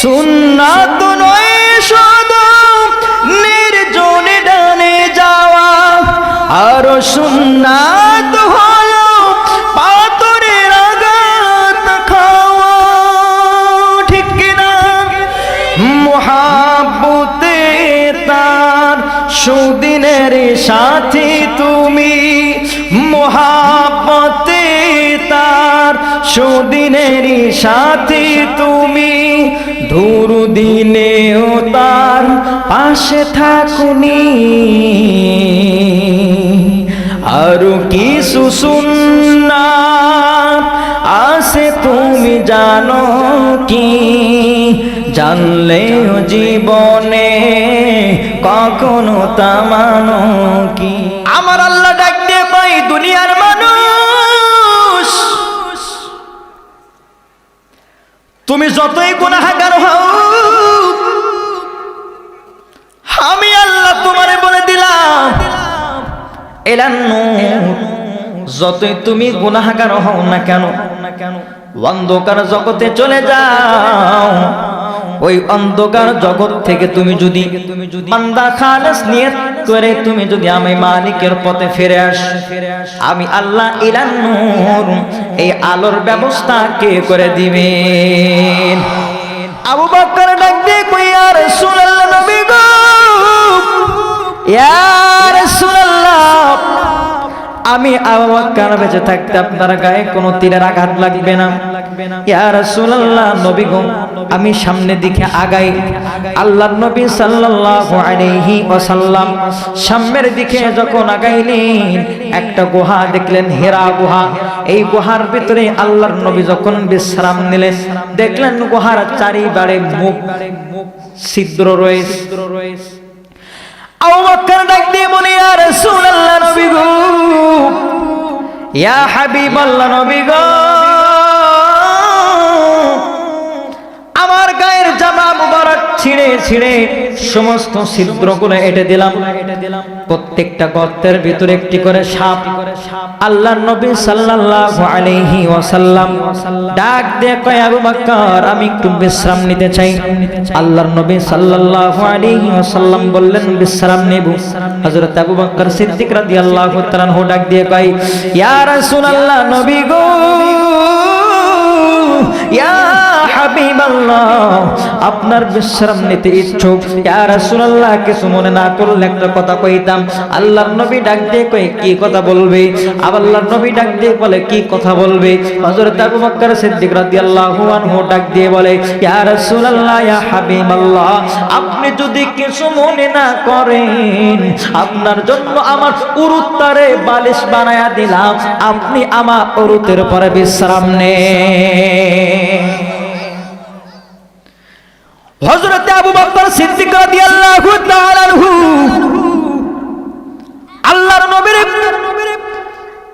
সুন্নাত নয় শুধু নির্জনে ডানে যাওয়া, আর সুন্নাত হলো পাথরের আঘাত খাওয়া, ঠিক কিনা? মুহাব্বতে তার সুদিনের সাথী তুমি, মুহাব্বতে তার সুদিনের সাথী তুমি, দুরুদিনেও তার পাশে থাকুনি। আরো কিছু সুন্নাত আছে তুমি জানো কি? জানলেও জীবনে কখনো তা মানো কি? আমার আল্লাহ ডাক দিয়ে কই, দুনিয়ার মানুষ তুমি যতই গুনাহগার হও, আমি আল্লাহ তোমারে বলে দিলাম এলান্নু, যতই তুমি গুনাহগার হও না কেন, অন্ধকার জগতে চলে যাও। ওই অন্ধকার জগৎ থেকে তুমি যদি বান্দা খালেস নিয়ত করে তুমি যদি আমি মালিকের পথে ফিরে আস, আমি আল্লাহ ইলান নূর, এই আলোর ব্যবস্থা কে করে দিবেন? আবু বকর ডাক দিয়ে কই, ইয়া রাসূলুল্লাহ, নবী গো, ইয়া রাসূলুল্লাহ, আমি আবু বকর বেঁচে থাকতে আপনার গায়ে কোনো তীরের আঘাত লাগবে না। ইয়া রাসূলুল্লাহ, নবী গো, আমি সামনে দিকে আগাই। আল্লাহর নবী সাল্লাল্লাহু আলাইহি ওয়াসাল্লাম সামনের দিকে যখন আগাইলেন, একটা গুহা দেখলেন, হেরা গুহা। এই গুহার ভিতরে আল্লাহর নবী যখন বিশ্রাম নিলেন, দেখলেন গুহার চারিবারে মুখ ছিদ্র রয়েছে। আবু বকর ডাক দিয়ে বলে, ইয়া রাসূলুল্লাহ, নবী গো, ইয়া হাবিবাল্লাহ, নবী গো, আমার গায়ের জামা মুবারক ছিঁড়ে ছিঁড়ে সমস্ত ছিদ্রগুলো এঁটে দিলাম। প্রত্যেকটা গর্তের ভিতরে একটি করে সাপ। আল্লাহর নবী সাল্লাল্লাহু আলাইহি ওয়াসাল্লাম ডাক দিয়ে কয়, আবু বকর, আমি একটু বিশ্রাম নিতে চাই। আল্লাহর নবী সাল্লাল্লাহু আলাইহি ওয়াসাল্লাম বললেন, বিশ্রাম নেব। হযরত আবু বকর সিদ্দিক রাদিয়াল্লাহু তাআলা আনহু ডাক দিয়ে কয়, ইয়া রাসূলুল্লাহ, নবী গো, ইয়া হাবিবাল্লাহ, আপনার বিশ্রাম নিতে ইচ্ছুক। ইয়া রাসূলুল্লাহ, কিছু মনে না করলে একটা কথা কইতাম। আল্লাহর নবী ডাক দিয়ে কই, কি কথা বলবে? আল্লাহর নবী ডাক দিয়ে বলে, কি কথা বলবে? হযরত আবু বকর সিদ্দিক রাদিয়াল্লাহু আনহু ডাক দিয়ে বলে, ইয়া রাসূলুল্লাহ, ইয়া হাবিবাল্লাহ, আপনি যদি কিছু মনে না করেন, আপনার জন্য আমার উরুত্তারে বালিশ বানায়া দিলাম, আপনি আমার উরুতের পরে বিশ্রাম নেন। হযরত আবু বকর সিদ্দিক রাদিয়াল্লাহু তাআলা আনহু আল্লাহর নবীর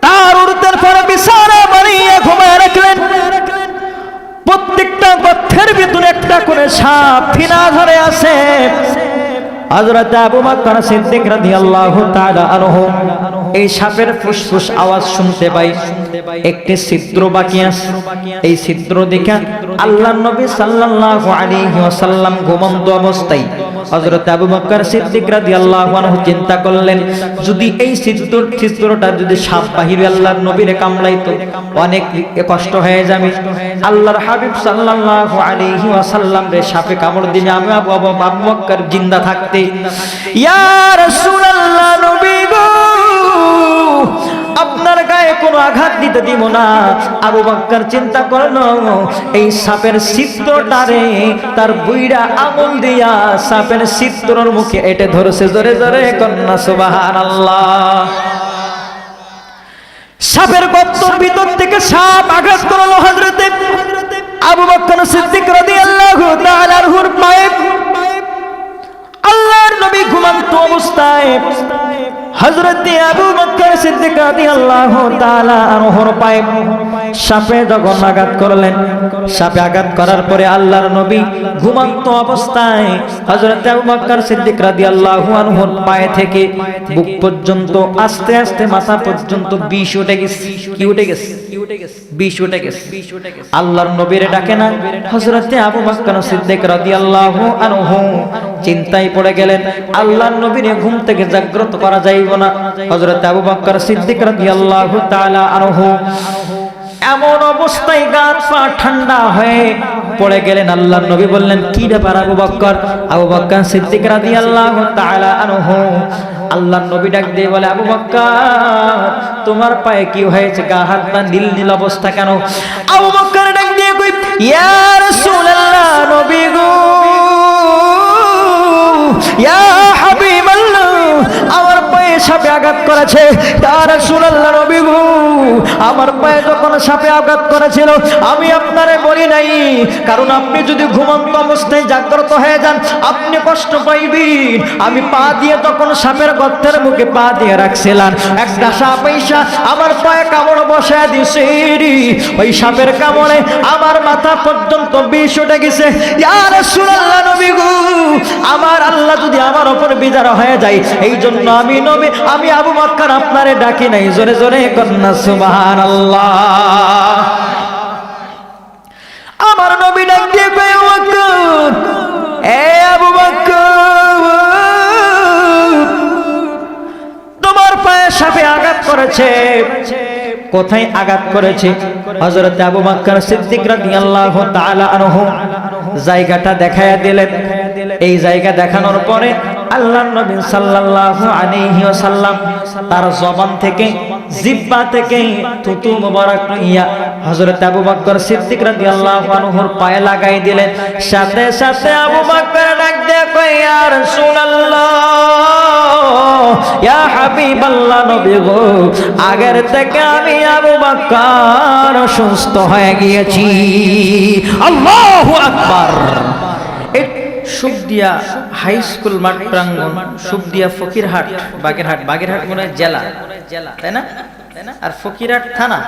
তার উরুতের পরে বিছানা বানিয়ে ঘুমায় রাখলেন। প্রত্যেকটা গর্তের ভিতরে একটা করে সাপ ফিনা ধরে আছে। হযরত আবু বকর সিদ্দিক রাদিয়াল্লাহু তাআলা আনহু এই সাপের ফুসফুস আওয়াজ শুনতে পাই, একটি ছিদ্র বাকি আছে। এই ছিদ্র দেখে আল্লাহর নবী সাল্লাল্লাহু আলাইহি ওয়াসাল্লাম ঘুমন্ত অবস্থায় হযরত আবু বকর সিদ্দিক রাদিয়াল্লাহু আনহু চিন্তা করলেন, যদি এই ছিদ্রটা যদি সাপ বাহিরে আল্লাহর নবীরে কামড়াইতো, অনেক কষ্ট হয়ে যাবে। আল্লাহর হাবিব সাল্লাল্লাহু আলাইহি ওয়াসাল্লাম রে সাপে কামড় দিলে আমি আবু বকর জিন্দা থাকতে, ইয়া রাসূলুল্লাহ, নবী গো, আপনার গায়ে কোনো আঘাত দিতে দিব না। আবু বকর চিন্তা করলো, এই সাপের ছিদ্রটারে তার বুইড়া আঙুল দিয়া সাপের ছিদ্রর মুখে এটে ধরেছে। জোরে জোরে কন্যা সুবহানাল্লাহ। সাপের গর্তের ভিতর থেকে সাপ আঘাত করলো হযরত আবু বকর সিদ্দিক রাদিয়াল্লাহু তাআলা আনহুর পায়ে। আল্লাহর নবী ঘুমন্ত অবস্থায় হযরত আবু বকর সিদ্দিক রাদিয়াল্লাহু তাআলা আনহুর পায়ে সাপে যখন আঘাত করলেন, সাপে আঘাত করার পরে আল্লাহর নবী ঘুমন্ত অবস্থায় হযরত আবু বকর সিদ্দিক রাদিয়াল্লাহু আনহুর পায়ে থেকে বুক পর্যন্ত আস্তে আস্তে মাথা পর্যন্ত বিষ উঠে গেছে। কি উঠে গেছে? বিষ উঠে গেছে। আল্লাহর নবীরে ডাকে না হযরত আবু বকর সিদ্দিক রাদিয়াল্লাহু আনহু চিন্তায় পড়ে গেলেন। আল্লাহর নবীরে ঘুম থেকে জাগ্রত করা যাইব না। হযরত আবু বকর সিদ্দিক রাদিয়াল্লাহু তাআলা আনহু এমন অবস্থায় গান পা ঠান্ডা হয়ে পড়ে গেলেন। আল্লাহর নবী বললেন, কি ব্যাপার আবু বকর? আবু বকর সিদ্দিক রাদিয়াল্লাহু তাআলা আনহু আল্লাহর নবী ডাক দিয়ে বলে, আবু বকর তোমার পায়ে কি হয়েছে? গা হাত পা নীল নীল অবস্থা কেন? আবু বকর ডাক দিয়ে কই, ইয়া রাসূলুল্লাহ, নবী গো, ইয়া হাবিবাল্লাহ, আমার পায়ে সাপে আঘাত করেছে। ইয়া রাসূলুল্লাহ, নবী গো, আমার পায়ে যখন সাপে আঘাত করেছিল আমি আপনারে বলি নাই, কারণ আপনি যদি ঘুমন্ত অবস্থায় জাগ্রত হয়ে যান আপনি কষ্ট পাইবেন। আমি পা দিয়ে তখন সাপের গর্তের মুখে পা দিয়ে রাখছিলাম, একটা সাপ আইসা আমার পায়ে কামড় বসায় দিছে। ওই সাপের কামড়ে আমার মাথা পর্যন্ত বিষ উঠে গেছে। ইয়া রাসূলুল্লাহ, নবী গো, আমার আল্লাহ যদি আমার উপর বিজার হয়ে যায়, এই জন্য আমি আবু বকর আপনারে ডাকি নাই। জোরে জোরে কন্যা সুবহানাল্লাহ। আমার নবী ডাক দিয়ে কয়, আবু বকর, এ আবু বকর, তোমার পায়ে সাপে আঘাত করেছে। কোথায় আঘাত করেছে? হযরত আবু বকর সিদ্দিক রাদিয়াল্লাহু তাআলা আনহু জায়গাটা দেখায়া দিলেন। এই জায়গা দেখানোর পরে আল্লাহর নবী সাল্লাল্লাহু আলাইহি ওয়াসাল্লাম তার জবান থেকে, জিহ্বা থেকে থুতু মোবারক নিয়া হযরত আবু বকর সিদ্দিক রাদিয়াল্লাহু আনহুর পায়ে লাগাই দিলেন। সাথে সাথে আবু বকর ডাক দিয়ে কয়, ইয়া রাসূলুল্লাহ, ইয়া হাবিবাল্লাহ, নবী গো, আগের থেকে আমি আবু বকর সুস্থ হয়ে গিয়েছি। আল্লাহু আকবার। সুবদিয়া হাই স্কুল মাঠ প্রাঙ্গণ, সুবদিয়া ফকিরহাট, বাগেরহাট মনে হয় জেলা, তাই না? আর ফকিরহাট থানা,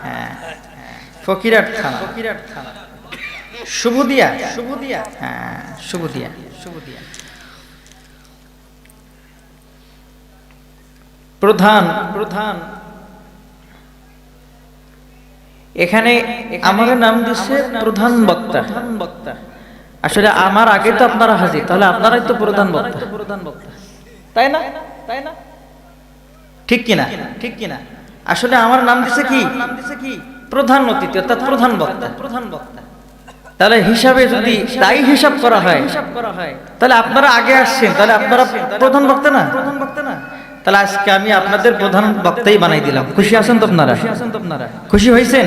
হ্যাঁ ফকিরহাট থানা, শুভদিয়া, হ্যাঁ শুভদিয়া। প্রধান এখানে আমার নাম দিচ্ছে প্রধান বক্তা। আসলে আমার আগে তো আপনারা হাজির, তাহলে আপনারাই তো প্রধান বক্তা, তাই না? ঠিক কিনা? আসলে আমার নাম দিছে কি? প্রধান অতিথি, অর্থাৎ প্রধান বক্তা। তাহলে হিসাবে যদি তাই হিসাব করা হয় তাহলে আপনারা আগে আসছেন, তাহলে আপনারা প্রধান বক্তা না? তাহলে আজকে আমি আপনাদের প্রধান বক্তাই বানাই দিলাম। খুশি আছেন তো আপনারা? খুশি হয়েছেন?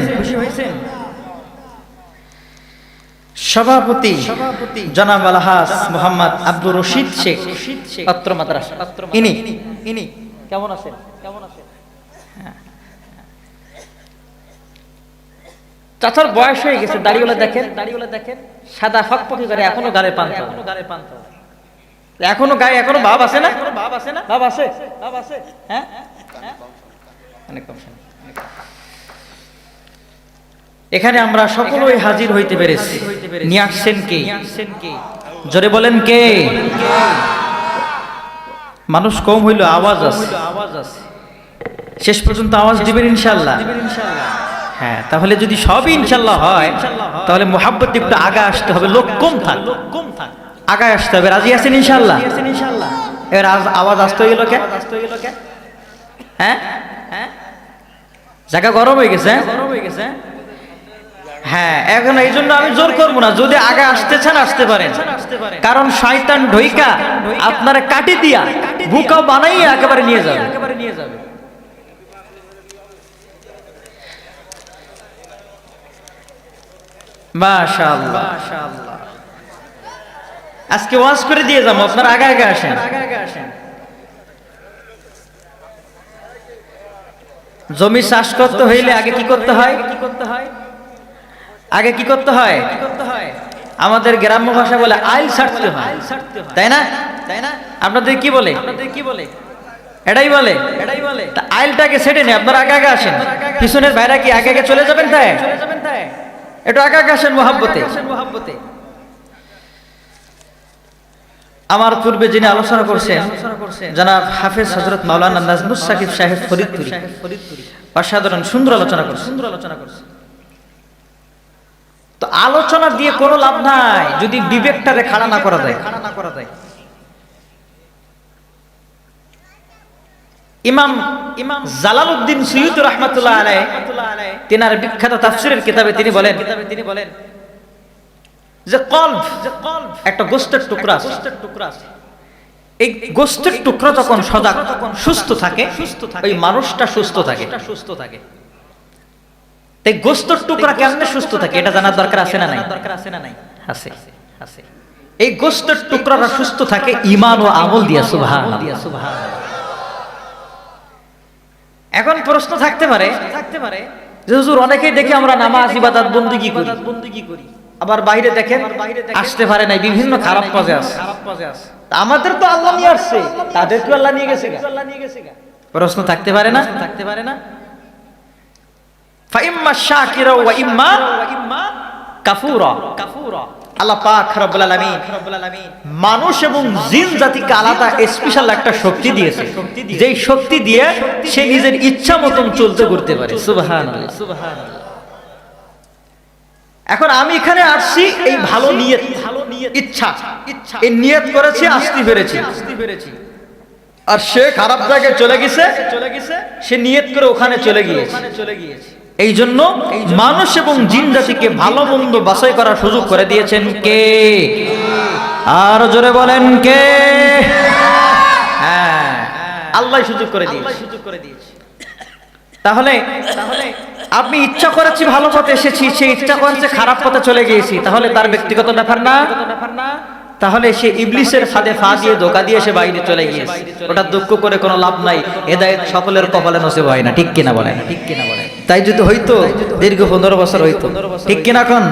সভাপতি জনাব আলহাজ মোহাম্মদ আব্দুর রশিদ শেখ, অত্র মাদ্রাসা। ইনি কেমন আছেন? চাচার বয়স হয়ে গেছে, দাড়িওয়ালা দেখেন, সাদা ফকফকি করে, এখনো গায়ে পান্তা, এখনো গায়ে এখনো ভাব আছে না? ভাব আছে, হ্যাঁ অনেক কম। এখানে আমরা সকলেই হাজির হইতে পেরেছি। নিয়ে আসছেন কে? জোরে বলেন কে? মানুষ কম হইল, আওয়াজ আছে। শেষ পর্যন্ত আওয়াজ দিবেন ইনশাআল্লাহ। হ্যাঁ, তাহলে যদি সবই ইনশাআল্লাহ হয় তাহলে মুহাব্বত একটু আগে আসতে হবে। লোক কম থাক, আগে আসতে হবে। রাজি আছেন ইনশাআল্লাহ? এবার আওয়াজ আসতে গেল কে? হ্যাঁ, জায়গা গরম হয়ে গেছে। হ্যাঁ, এখন এই জন্য আমি জোর করবো না। যদি আগে আসতে চান আসতে পারেন, কারণ শয়তান ঢইকা আপনারা কাটি দিয়া বুকা বানাইয়া একেবারে নিয়ে যাবে। মাশাআল্লাহ, আজকে ওয়াজ করে দিয়ে যাবো, আপনারা আগে আসেন। জমি চাষ করতে হইলে আগে কি করতে হয়? আমাদের গ্রাম্য ভাষা বলে আইল ছাড়তে হয়, তাই না? আপনাদের কি বলে? এটাই বলে। তা আইলটাকে সেটে নেই, আপনারা আগে আগে আসেন, পিছনের ভাইরা কি আগে আগে চলে যাবেন? তাই একটু আগে আগে আসেন মহাব্বতে। আমার পূর্বে যিনি আলোচনা করছেন জনাব হাফেজ হযরত মাওলানা নাজমুস সাকিব সাহেব ফরিদপুরি, অসাধারণ সুন্দর আলোচনা করছে। তো আলোচনা দিয়ে কোনো লাভ নাই যদি বিবেকটারে খাড়া না করা যায়। ইমাম জালালউদ্দিন সুয়ুতি রাহমাতুল্লাহ আলাইহি তিনার বিখ্যাত তাফসীরের কিতাবে তিনি বলেন যে কলব একটা গোশতের টুকরা আছে। এই গোশতের টুকরা যখন সজাগ সুস্থ থাকে ওই মানুষটা সুস্থ থাকে। এই গোশতের টুকরা কেমনে সুস্থ থাকে এটা জানার দরকার আছে না নাই? আছে। এই গোশতের টুকরাটা সুস্থ থাকে ঈমান ও আমল দিয়া। সুবহানাল্লাহ। এখন প্রশ্ন থাকতে পারে যে হুজুর অনেকেই দেখে আমরা নামাজ ইবাদত বন্দেগী করি, আবার বাইরে দেখেন আসতে পারে নাই, বিভিন্ন খারাপ কাজে আছে। আমাদের তো আল্লাহ নিয়ে আসছে, তাদের তো আল্লাহ নিয়ে গেছে। প্রশ্ন থাকতে পারে না? ফাইম্মা শাকিরা ওয়া ইম্মা কাফুরা। আল্লাহ পাক রব্বুল আলামিন মানুষ এবং জিন জাতিকে আলাদা স্পেশাল একটা শক্তি দিয়েছে, যেই শক্তি দিয়ে সে নিজের ইচ্ছা মতন চলতে করতে পারে। সুবহানাল্লাহ। এখন আমি এখানে আসছি এই ভালো নিয়ত, ইচ্ছা, এই নিয়ত করেছি, আসতে পেরেছি। আর সে খারাপ জায়গায় চলে গেছে, সে নিয়ত করে ওখানে চলে গিয়েছে। এই জন্য মানুষ এবং জিন জাতিকে ভালো মন্দ বাছাই করার সুযোগ করে দিয়েছেন কে? আর জোরে বলেন কে? হ্যাঁ, আল্লাহ সুযোগ করে দিয়েছে। তাহলে আপনি ইচ্ছা করেছি ভালো পথে এসেছি, সে ইচ্ছা করেছে খারাপ পথে চলে গিয়েছি, তাহলে তার ব্যক্তিগত ব্যাপার না? তাহলে সে ইবলিসের ফাঁদে ফা দিয়ে ধোঁকা দিয়ে সে বাইরে চলে গিয়েছে। ওটা দুঃখ করে কোনো লাভ নাই, হেদায়েত সকলের কপালে নসিব হয় না। ঠিক কিনা বলেন? তাই যদি হইতো দীর্ঘ 15 বছর হইতো। ঠিক কিনা কোন?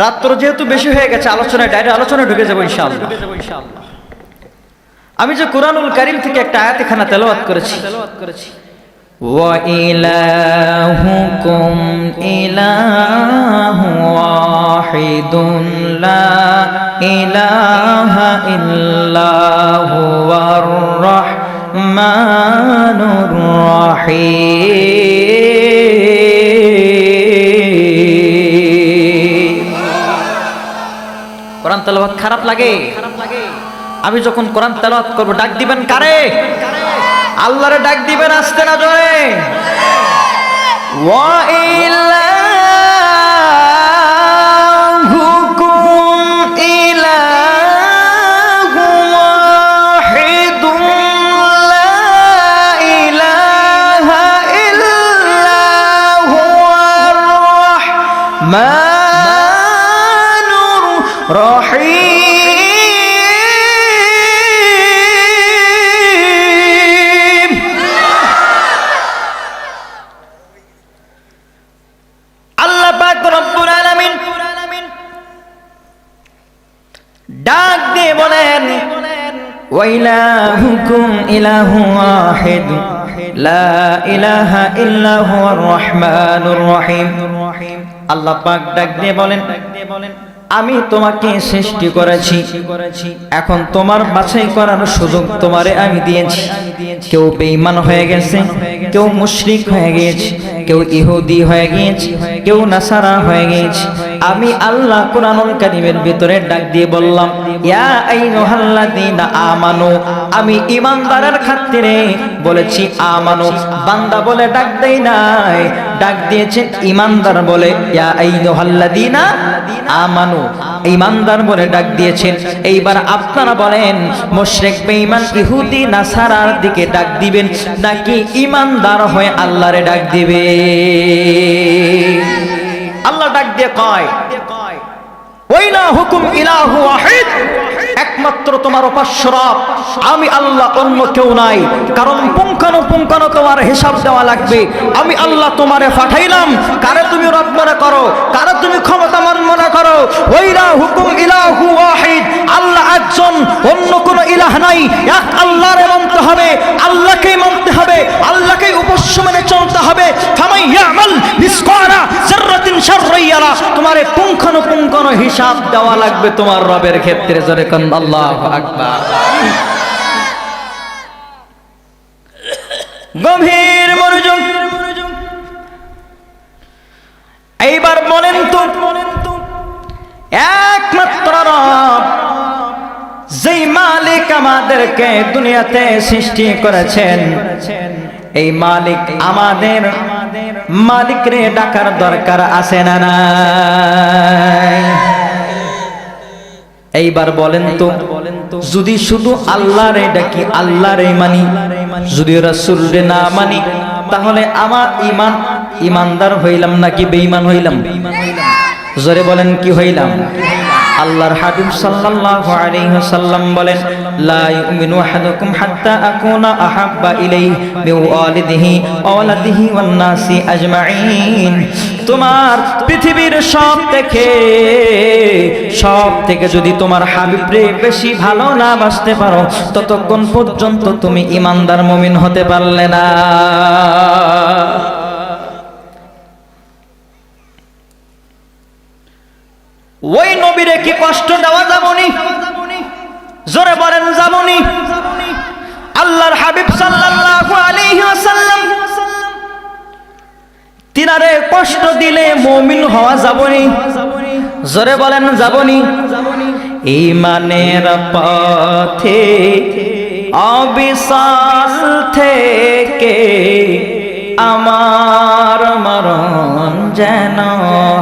রাত্র যেহেতু বেশি হয়ে গেছে, ডাইরেক্ট আলোচনায় ঢুকে যাবো ইনশাআল্লাহ। আমি যে কুরআনুল কারীম থেকে একটা আয়াত এখানে তেলাওয়াত করেছি, ওয়া ইলাহুকুম ইলাহু ওয়াহিদুন লা ইলাহা ইল্লা হুয়ার রাহমানুর রাহিম। কোরআন তেলাওয়াত খারাপ লাগে? আমি যখন কোরআন তেলাওয়াত করব ডাক দিবেন কারে? আল্লাহরে ডাক দিবেন আস্তে না জোরে। ওয়া ইলাহুকুম ইলাহু ওয়াহিদুন লা ইলাহা ইল্লা হুয়ার রাহমানুর রাহিম। ডাক দিয়ে বলেন ওয়া ইলাহুকুম ইলাহু ওয়াহিদ লা ইলাহা ইল্লা হুয়ার রাহমানুর রাহিম। আল্লাহ পাক ডাক দিয়ে বলেন আমি তোমাকে সৃষ্টি করেছি, এখন তোমার বাছাই করার সুযোগ তোমারে আমি দিয়েছি। কেউ বেঈমান হয়ে গেছে, কেউ মুশরিক হয়ে গেছে, কেউ ইহুদি হয়ে গেছে, কেউ নাসারা হয়ে গেছে। আমি আল্লাহ কুরআনুল কারীমের ভিতরে ডাক দিয়ে বললাম ইয়া আইয়ুহাল্লাযীনা আমানু। আমি ঈমানদারের খাতিরে বলেছি আমানু, বান্দা বলে ডাক দেই নাই, ডাক দিয়েছেন ঈমানদার বলে। ইয়া আইয়ুহাল্লাযীনা আমানু, ঈমানদার বলে ডাক দিয়েছেন। এইবার আপনারা বলেন মুশরিক বেঈমান ইহুদি নাসারার দিকে ডাক দিবেন নাকি ঈমানদার হয়ে আল্লাহরে ডাক দিবে? আল্লাহ ডাক দিয়ে কয় ওয়াইলা হুকুম ইলাহু ওয়াহিদ, একমাত্র তোমার উপাস্য রব আমি আল্লাহ, অন্য কেউ নাই। কারণ পুঙ্খানুপুঙ্খানু তোমার হিসাব দেওয়া লাগবে। আমি আল্লাহ তোমারে পাঠাইলাম, কারে তুমি রব মনে করো, কারে তুমি ক্ষমতাবান মনে করো। ওয়াইলা হুকুম ইলাহু ওয়াহিদ, আল্লাহ একজন, অন্য কোনো ইলাহ নাই, এক আল্লাহরে মানতে হবে, আল্লাহকেই মানতে হবে, আল্লাহকেই উপাস্য মেনে চলতে হবে। ফামান ইয়ামাল মিসকালা যাররাতিন শাররান ইয়ারা, তোমার পুঙ্খানুপুঙ্খানু হিসাব দেওয়া লাগবে তোমার রবের ক্ষেত্রে। জোরে কোন আল্লাহু আকবার। গভীর মনোযোগ। এইবার বলেন তো, একমাত্র রব যেই মালিক আমাদেরকে দুনিয়াতে সৃষ্টি করেছেন, এই মালিক আমাদের মালিকরে ডাকার দরকার আছে না নাই? এইবার বলেন তো, যদি শুধু আল্লাহরে ডাকি, আল্লাহরে মানি, যদি রাসূলরে না মানি, তাহলে আমার ইমানদার হইলাম নাকি বেঈমান হইলাম? জোরে বলেন, কি হইলাম? আল্লাহর হাবিব সাল্লাল্লাহু আলাইহি ওয়াসাল্লাম বলেন, লা ইউমিনু আহাদুকুম হাত্তা আকুনা আহাব্বা ইলাইহি মিন ওয়ালিদিহি ওয়া ওয়ালাদিহি ওয়ান নাসি আজমাইন। তোমার পৃথিবীর সব থেকে যদি তোমার হাবিবরে বেশি ভালো না বাসতে পারো, ততক্ষণ পর্যন্ত তুমি ঈমানদার মুমিন হতে পারলে না। ওই নবীরে কি কষ্ট দেওয়া যাবনি? জোরে বলেন, যাবনি? আল্লাহর হাবিব সাল্লাল্লাহু আলাইহি ওয়াসাল্লাম তিনারে কষ্ট দিলে মুমিন হওয়া যাবনি? জোরে বলেন, যাবনি? ঈমানের পথে অবিচল থেকে আমার মরণ যেন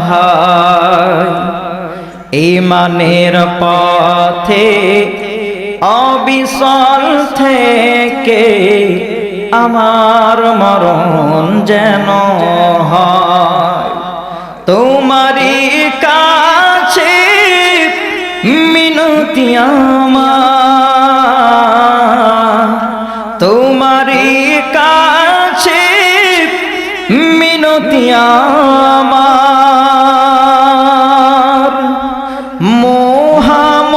হয়। ঈমানের পথে অবিচল থেকে আমার মরণ যেন হয়। তোমারই কাছে মিনতি আমার, তোমারই কাছে মিনতি আমার,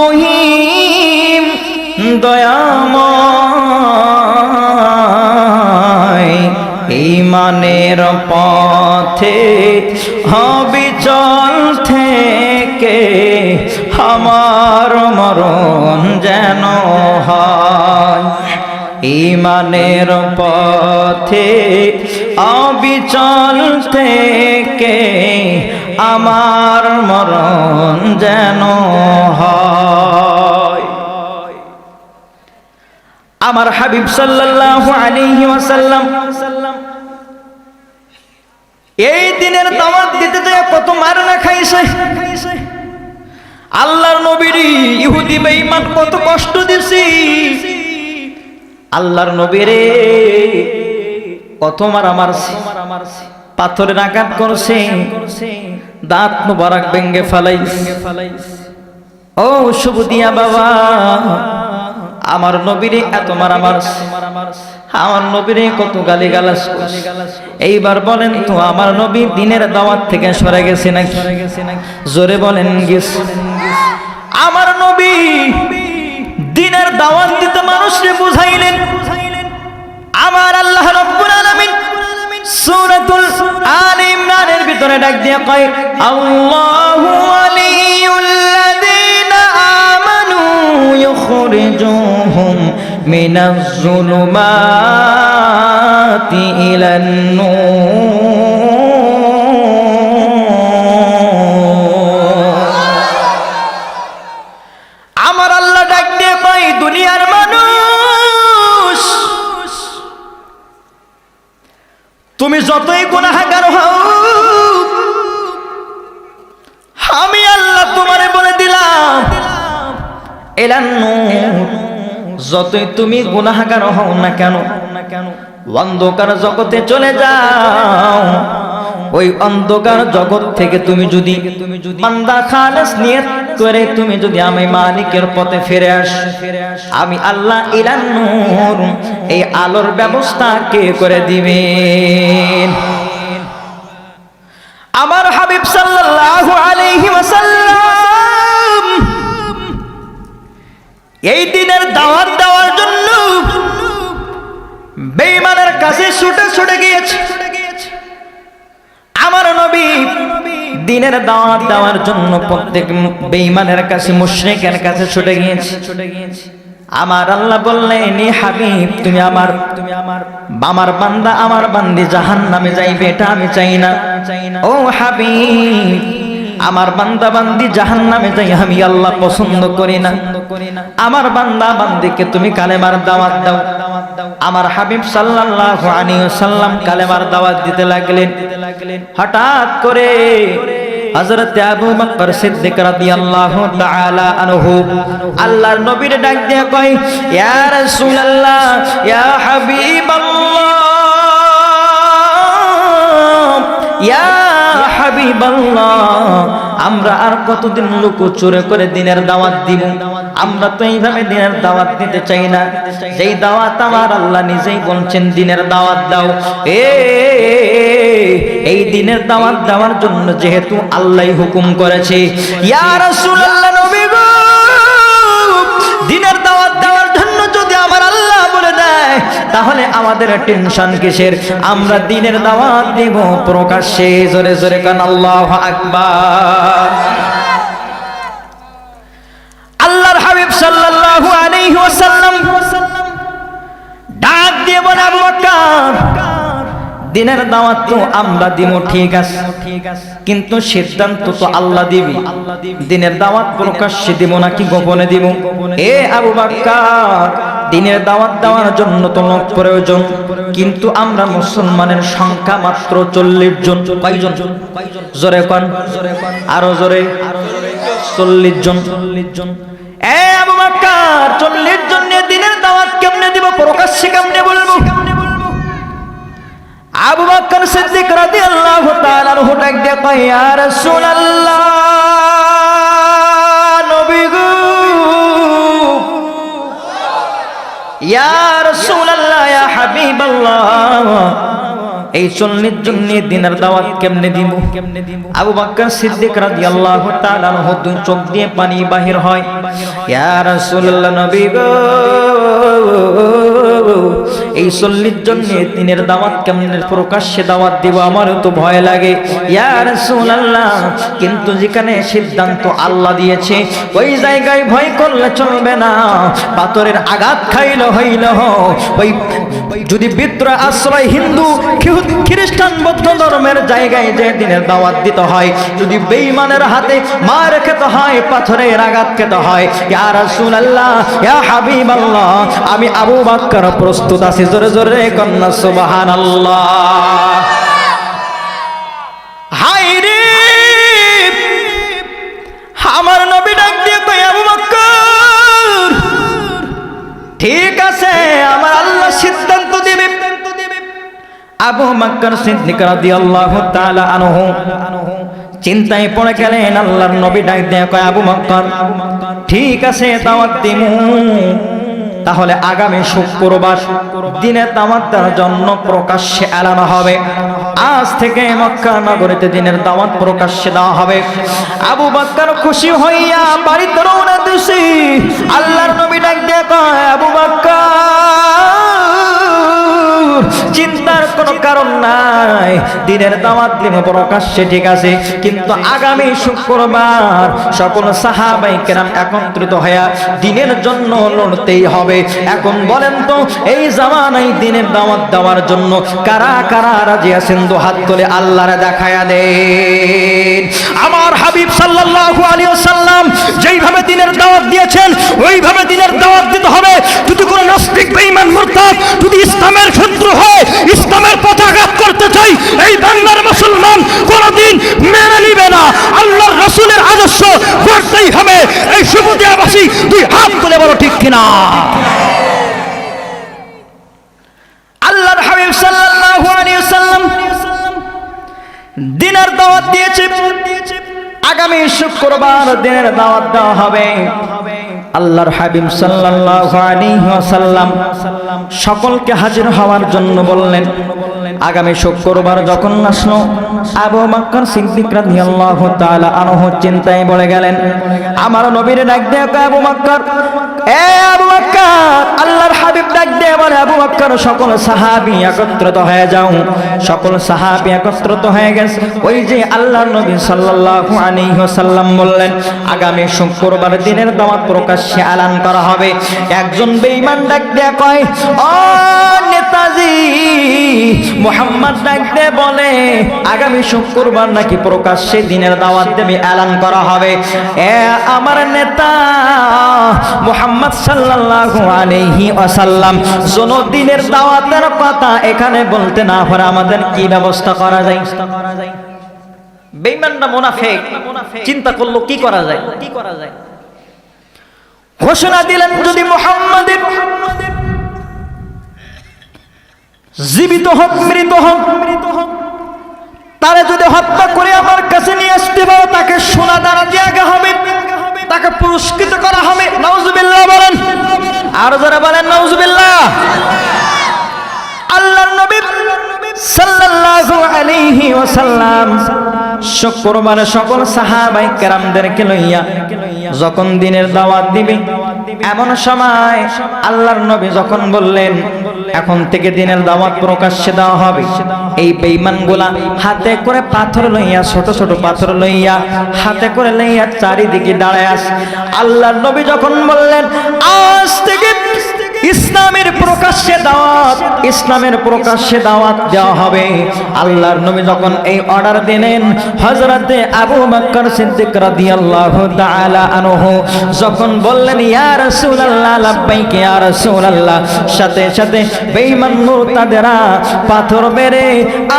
মহামহিম দয়াময়। ঈমানের পথে অবিচল থেকে আমার মরণ যেন হয়। ঈমানের পথে অবিচল থেকে আমার মরণ যেন হয়। আমার হাবিব সাল্লাল্লাহু আলাইহি ওয়াসাল্লাম এই দিনের দাওয়াত দিতে যায় কত মার না খাইছে। আল্লাহর নবীর ইহুদি বেঈমান কত কষ্ট দিছি। আল্লাহর নবীরে কত মার মারছে, পাথরের আঘাত করছে, দাঁত মোবারক ভেঙে ফেলাইছে। ও সুবুদিয়া বাবা, আমার নবীরে এত মারা মারছে, আমার নবীরে কত গালিগালাজ করছে। এইবার বলেন তো, আমার নবী দিনের দাওয়াত থেকে সরে গেছে নাকি? জোরে বলেন, গেছে। আমার নবী দিনের দাওয়াত দিতে মানুষকে বুঝাইলেন। আমার আল্লাহ রাব্বুল আলামিন সূরাতুল আলে ইমরানের ভিতরে ডাক দিয়ে কয়, আল্লাহু ওয়ালিয়ুল্লাযীনা আমানু ইউখরিজুহুম মিনাজ যুলুমাতি ইলান নূর। আমার আল্লাহ ডাক দিয়ে কয়, দুনিয়ার মানুষ, তুমি যতই গুনাহগার হও, আমি আল্লাহ তোমারে বলে দিলাম, ইলান নূর, যতই তুমি গুনাহগার হও না কেন, অন্ধকার জগতে চলে যাও। ওই অন্ধকার জগৎ থেকে তুমি যদি বান্দা খালেস নিয়ত করে তুমি যদি আমি মালিকের পথে ফিরে আসো, আমি আল্লাহ ইলান নূর, এই আলোর ব্যবস্থা কে করে দিবেন? আমার হাবিব সাল্লাল্লাহু আলাইহি ওয়াসাল্লাম এই দিনের দাওয়াত দেওয়ার জন্য বেঈমানের কাছে ছুটে ছুটে গিয়েছে। আমার নবী দিনের দাওয়াত দেওয়ার জন্য প্রত্যেক বেঈমানের কাছে, মুশরিকের কাছে ছুটে গিয়েছে। আমার আল্লাহ বললেন, হাবিব তুমি আমার বান্দা, আমার বান্দি জাহান্নামে যাইবে, এটা আমি চাই না। ও হাবিব, আমার বান্দা বান্দি জাহান্নামে যাই আমি আল্লাহ পছন্দ করি না। আমার বান্দা বান্দিকে তুমি কালেমার দাওয়াত দাও। আমার হাবিব সাল্লাল্লাহু আলাইহি ওয়াসাল্লাম কালেমার দাওয়াত দিতে লাগলেন। হঠাৎ করে হযরত আবু বকর সিদ্দিক রাদিয়াল্লাহু তাআলা আনহু আল্লাহর নবীর ডাক দিয়ে কয়, ইয়া রাসূলুল্লাহ, ইয়া হাবিবাল্লাহ, ইয়া হাবিবাল্লাহ, আমরা আর কতদিন লুকোচুরি করে দিনের দাওয়াত দিব? আমরা তো এইভাবে দিনের দাওয়াত দিতে চাই না, যেই দাওয়াত আমার আল্লাহ নিজেই বলছেন দিনের দাওয়াত দাও। এই দিনের দাওয়াত দেওয়ার জন্য যেহেতু আল্লাহই হুকুম করেছে, ইয়া রাসূলুল্লাহ, নবী গো, দিনের দাওয়াত দেওয়ার জন্য যদি আমার আল্লাহ বলে দেয় তাহলে আমাদের টেনশন কিসের? আমরা দিনের দাওয়াত দেব প্রকাশ্যে। জোরে জোরে কান আল্লাহু আকবার। আল্লাহর হাবিব সাল্লাল্লাহু আলাইহি ওয়াসাল্লাম ডাক দিয়ে বলে, আবু বকর, দিনের দাওয়াত তো আমরা দিব, ঠিক আছে, কিন্তু সিদ্ধান্ত তো আল্লাহ দিবি। দিনের দাওয়াত প্রকাশ্যে দিব নাকি গোপনে দিব? এ আবু বকর, দিনের দাওয়াত দেওয়ার জন্য তো লোক প্রয়োজন, কিন্তু আমরা মুসলমানের সংখ্যা মাত্র 40 জন। কয়জন? জোরে কোন, আরো জোরে। 40 জন। এ আবু বকর, 40 জন নিয়ে দিনের দাওয়াত কেমনে দিব? প্রকাশ্যে কেমনে বলবো? আবু বকর সিদ্দিক রাদিয়াল্লাহু তাআলা আনহু ডাক দিয়ে কয়, ইয়া রাসূলুল্লাহ, নবী গো, ইয়া রাসূলুল্লাহ, ইয়া হাবিবাল্লাহ, এই 40 জন নিয়ে দিনের দাওয়াত কেমনে দিব? আবু বকর সিদ্দিক রাদিয়াল্লাহু তাআলা আনহু দুই চোখ দিয়ে পানি বাহির হয়। ইয়া রাসূলুল্লাহ, নবী গো, এই 40 জন নিয়ে দিনের দাওয়াত কেমনে প্রকাশ্যে দাওয়াত দিব? আমারও তো ভয় লাগে। ইয়া রাসূলুল্লাহ, কিন্তু যেখানে সিদ্ধান্ত আল্লাহ দিয়েছে ওই জায়গায় ভয় করলে চলবে না। পাথরের আঘাত খাইলে হইল, ওই যদি বিদ্রোহ আশ্রয় হিন্দু খ্রিস্টান বৌদ্ধ ধর্মের জায়গায় যে দিনের দাওয়াত দিতে হয়, যদি বেঈমানের হাতে মার খেতে হয়, পাথরের আঘাত খেতে হয়, ইয়া রাসূলুল্লাহ, ইয়া হাবিবাল্লাহ, আমি আবু বকর প্রস্তুত আছি। জোরে জোরে কন্যা সুবহানাল্লাহ। হায় রে, আমার নবী ডাক দিয়ে কই, আবু বকর, ঠিক আছে, আমার আল্লাহ সিদ্ধান্ত দিবে। আবু বকর সিদ্দিক রাদিয়াল্লাহু তাআলা আনহু চিন্তায় পড়ে গেলেন। আল্লাহর নবী ডাক দিয়ে কয়, আবু বকর, ঠিক আছে, দাওয়াত দিমু, তাহলে আগামী শুক্রবার দিনের দাওয়াত দেওয়ার জন্য প্রকাশ্যে এলান হবে। আজ থেকে মক্কা নগরীতে দিনের দাওয়াত প্রকাশ্যে দেওয়া হবে। আবু বকর খুশি হইয়া বাড়িতে রওনা দিছি। আল্লাহর নবী ডাক দিয়ে কয়, আবু বকর, চিন্তার কোনো কারণ নাই, দিনের দাওয়াত দিব প্রকাশ্যে, ঠিক আছে, কিন্তু আগামী শুক্রবার সকল সাহাবায়ে কেরাম একত্রিত হয়ে দিনের জন্য লড়তেই হবে। এখন বলেন তো, এই জামানায় দিনের দাওয়াত দেওয়ার জন্য কারা কারা রাজি আছেন? দু হাত তুলে আল্লাহরে দেখায়া দেন। আমার হাবিব সাল্লাল্লাহু আলাইহি ওয়াসাল্লাম যেইভাবে দিনের দাওয়াত দিয়েছেন ওইভাবে দিনের দাওয়াত দিতে হবে। যদি কোনো নাস্তিক বেঈমান মুরতাদ যদি ইসলামের শত্রু হয়, ইসলামের পতাঘাত করতে চাই, এই বাংলার মুসলমান কোনদিন মেনে নিবে না। আল্লাহর রাসূলের আদর্শ করতেই হবে। এই সুবুদিয়াবাসী দুই হাত তুলে বলো ঠিক কিনা? আল্লাহর হাবিব সাল্লাল্লাহু আলাইহি ওয়াসাল্লাম দিনের দাওয়াত দিয়েছে। আগামী শুক্রবার দিনের দাওয়াত দেওয়া হবে। আল্লাহর হাবিব সাল্লাল্লাহু আলাইহি ওয়াসাল্লাম সকলকে হাজির হওয়ার জন্য বললেন। আগামী শুক্রবার যখন আসলো আবু বকর সিদ্দিক রাদিয়াল্লাহু তাআলা আনহু চিন্তায় পড়ে গেলেন। আমার নবীর ডাক দিয়ে আবু বকর, এ আবু বকর, আল্লাহর হাবিব ডাক দিয়ে বলে, আবু বকর সকল সাহাবী একত্রিত হয়ে যাও। সকল সাহাবী একত্রিত হয়ে গেছে। ওই যে আল্লাহর নবী সাল্লাল্লাহু আলাইহি ওয়াসাল্লাম বললেন আগামী শুক্রবার দিনের দাওয়াত প্রকাশ্যে এলান করা হবে। একজন বেঈমান ডাক দিয়ে কয়, ও নেতাজি মুহাম্মদ ডাক দিয়ে বলে আগামী শুক্রবার নাকি প্রকাশ্যে দিনের দাওয়াত দেবে, এলান করা হবে। এ আমার নেতা মুহাম্মদ সাল্লাল্লাহু আলাইহি ওয়াসাল্লাম দিনের দাওয়াতের কথা এখানে বলতে না পারে আমাদের কি ব্যবস্থা করা যায়? বেঈমানরা মুনাফিক চিন্তা করলো কি করা যায়। ঘোষণা দিলেন যদি মুহাম্মাদের জীবিত হোক মৃত হোক তারে যদি হত্যা করে আমার কাছে নিয়ে আসতে পারো তাকে সোনা দ্বারা দেওয়া হবে, তাকে পুরস্কৃত করা হবে। নাউজুবিল্লাহ বলেন, আর যারা বলেন নাউজুবিল্লাহ। আল্লাহর নবী সাল্লাল্লাহু আলাইহি ওয়াসাল্লাম শুক্রবার সকল সাহাবায়ে কেরামদেরকে লইয়া যখন দিনের দাওয়াত দিবে, এমন সময় আল্লাহর নবী যখন বললেন এখন থেকে দিনের দাওয়াত প্রকাশ্যে দেওয়া হবে, এই বেঈমানগুলা হাতে করে পাথর লইয়া, ছোট ছোট পাথর লইয়া হাতে করে লইয়া চারিদিকে দাঁড়ায় আছে। আল্লাহর নবী যখন বললেন আজ থেকে ইসলামের প্রকাশ্যে দাওয়াত, ইসলামের প্রকাশ্যে দাওয়াত দেওয়া হবে, আল্লাহর নবী যখন এই অর্ডার দিলেন, হযরতে আবু বকর সিদ্দিক রাদিয়াল্লাহু তাআলা আনহু যখন বললেন ইয়া রাসূলুল্লাহ লাব্বাইক ইয়া রাসূলুল্লাহ, সাথে সাথে বেঈমান মুরতাদেরা পাথর মেরে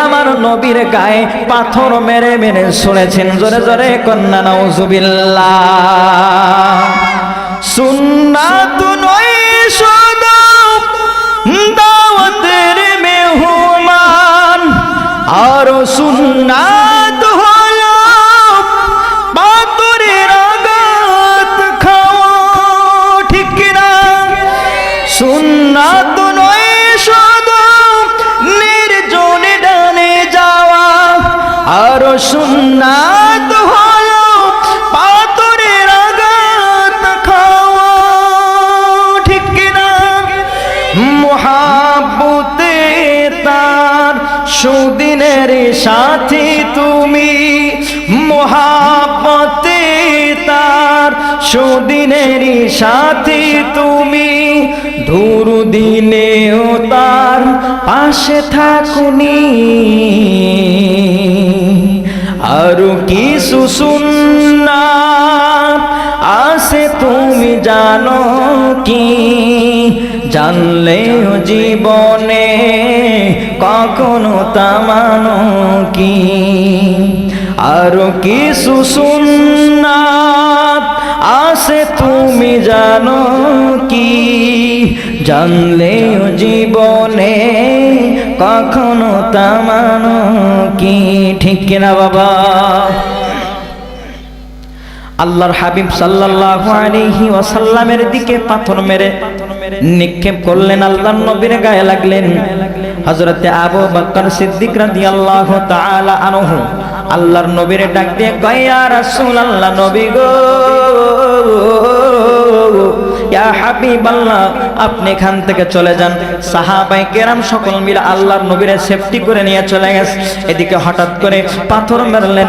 আমার নবীর গায়ে পাথর মেরে মেরে ছুঁড়েছেন। জোরে জোরে কন্না নাউজুবিল্লাহ। সুন্নাতুন দাওয়াতের মেহমান আর সুন্নাত হলো পাথরের আঘাত খাওয়া, ঠিক কিনা? সুন্নাত নয় শুধু নির্জনে ডানে যাওয়া, আর সুন্নাত হলো পাথরের আঘাত খাওয়া, ঠিক কিনা? মুহাব্বতে তার সুদিনের সাথী তুমি, মুহাব্বতে তার সুদিনের সাথী তুমি, দুরুদিনেও তার পাশে থাকুনি। আরো কিছু সুন্নাত আছে তুমি জানো কি, জানলেও জীবনে কখনো তা মানো কি। আরো কিছু সুন্নাত আছে তুমি জানো কি, জানলেও জীবনে কখনো তা মানো কি, ঠিক কিনা বাবা? আল্লাহর হাবিব সাল্লাল্লাহু আলাইহি ওয়াসাল্লামের দিকে পাথর মেরে নিক্ষেপ করলেন, আল্লাহর নবীর গায়ে লাগলেন। হযরতে আবু বকর সিদ্দিক রাদিয়াল্লাহু তাআলা আনহু আল্লাহর নবীর ডাক দিয়ে কয় ইয়া রাসূলুল্লাহ, নবী গো, ইয়া হাবিবাল্লাহ, আপনি এখান থেকে চলে যান। সাহাবায়ে কেরাম সকল মিলে আল্লাহর নবীর সেফটি করে নিয়ে চলে গেছে। এদিকে হঠাৎ করে পাথর মারলেন,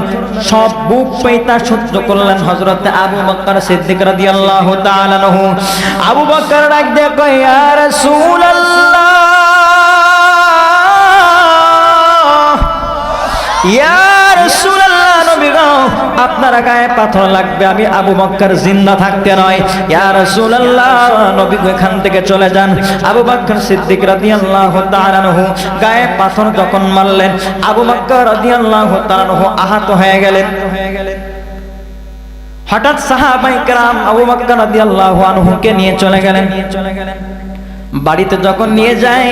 সব বুক পেটা সহ্য করলেন হযরতে আবু বকর সিদ্দিক রাদিয়াল্লাহু তাআলা আনহু। আবু বকর ডাক দিয়ে কয় ইয়া রাসূলুল্লাহ, ইয়া রাসূলুল্লাহ, নবী গো, আপনার গায়ে পাথর লাগবে, আমি আবু বকর জিন্দা থাকতে নয়। ইয়া রাসূলুল্লাহ, নবী গো এখান থেকে চলে যান। আবু বকর সিদ্দিক রাদিয়াল্লাহু তাআলা আনহু গায়ে পাথর যখন মারলেন, আবু বকর রাদিয়াল্লাহু তাআলা আনহু আহত হয়ে গেলেন। হঠাৎ সাহাবায়ে কেরাম আবু বকর রাদিয়াল্লাহু আনহুকে নিয়ে চলে গেলেন। বাড়িতে যখন নিয়ে যায়,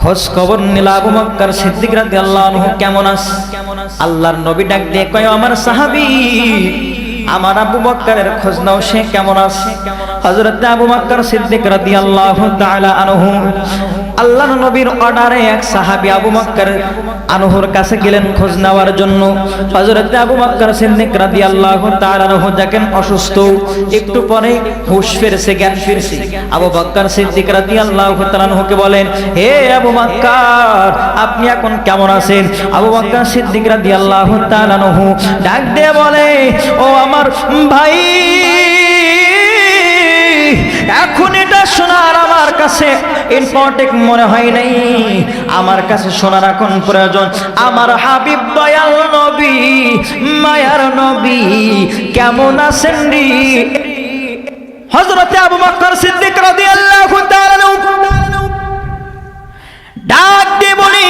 খোঁজ খবর নিল আবু বকর সিদ্দিক রাদিয়াল্লাহু আনহু কেমন আছে। আল্লাহর নবী ডাক দিয়ে কয় আমার সাহাবী, আমার আবু বকরের খোঁজ নাও, সে কেমন আছে। হযরত আবু বকর সিদ্দিক রাদিয়াল্লাহু তাআলা আনহু আল্লাহর নবীর অর্ডারে এক সাহাবী আবু বকর আনহুর কাছে গেলেন খোঁজ নেওয়ার জন্য। হযরত আবু বকর সিদ্দিক রাদিয়াল্লাহু তাআলা আনহু দেখেন অসুস্থ, একটু পরে হুঁশ ফিরছে, জ্ঞান ফিরছে। আবু বকর সিদ্দিক রাদিয়াল্লাহু তাআলা আনহুকে বলেন, হে আবু বকর, আপনি এখন কেমন আছেন? আবু বকর সিদ্দিক রাদিয়াল্লাহু তাআলা আনহু ডাক দিয়ে বলে, ও আমার ভাই, এখন এটা শোনার আমার কাছে ইম্পর্টেন্ট মনে হয় নাই, আমার কাছে শোনার এখন প্রয়োজন আমার হাবিব দয়াল নবী, মায়ার নবী কেমন আছেন রে? হযরত আবু বকর সিদ্দিক রাদিয়াল্লাহু তাআলা ডাক দিয়ে বলি,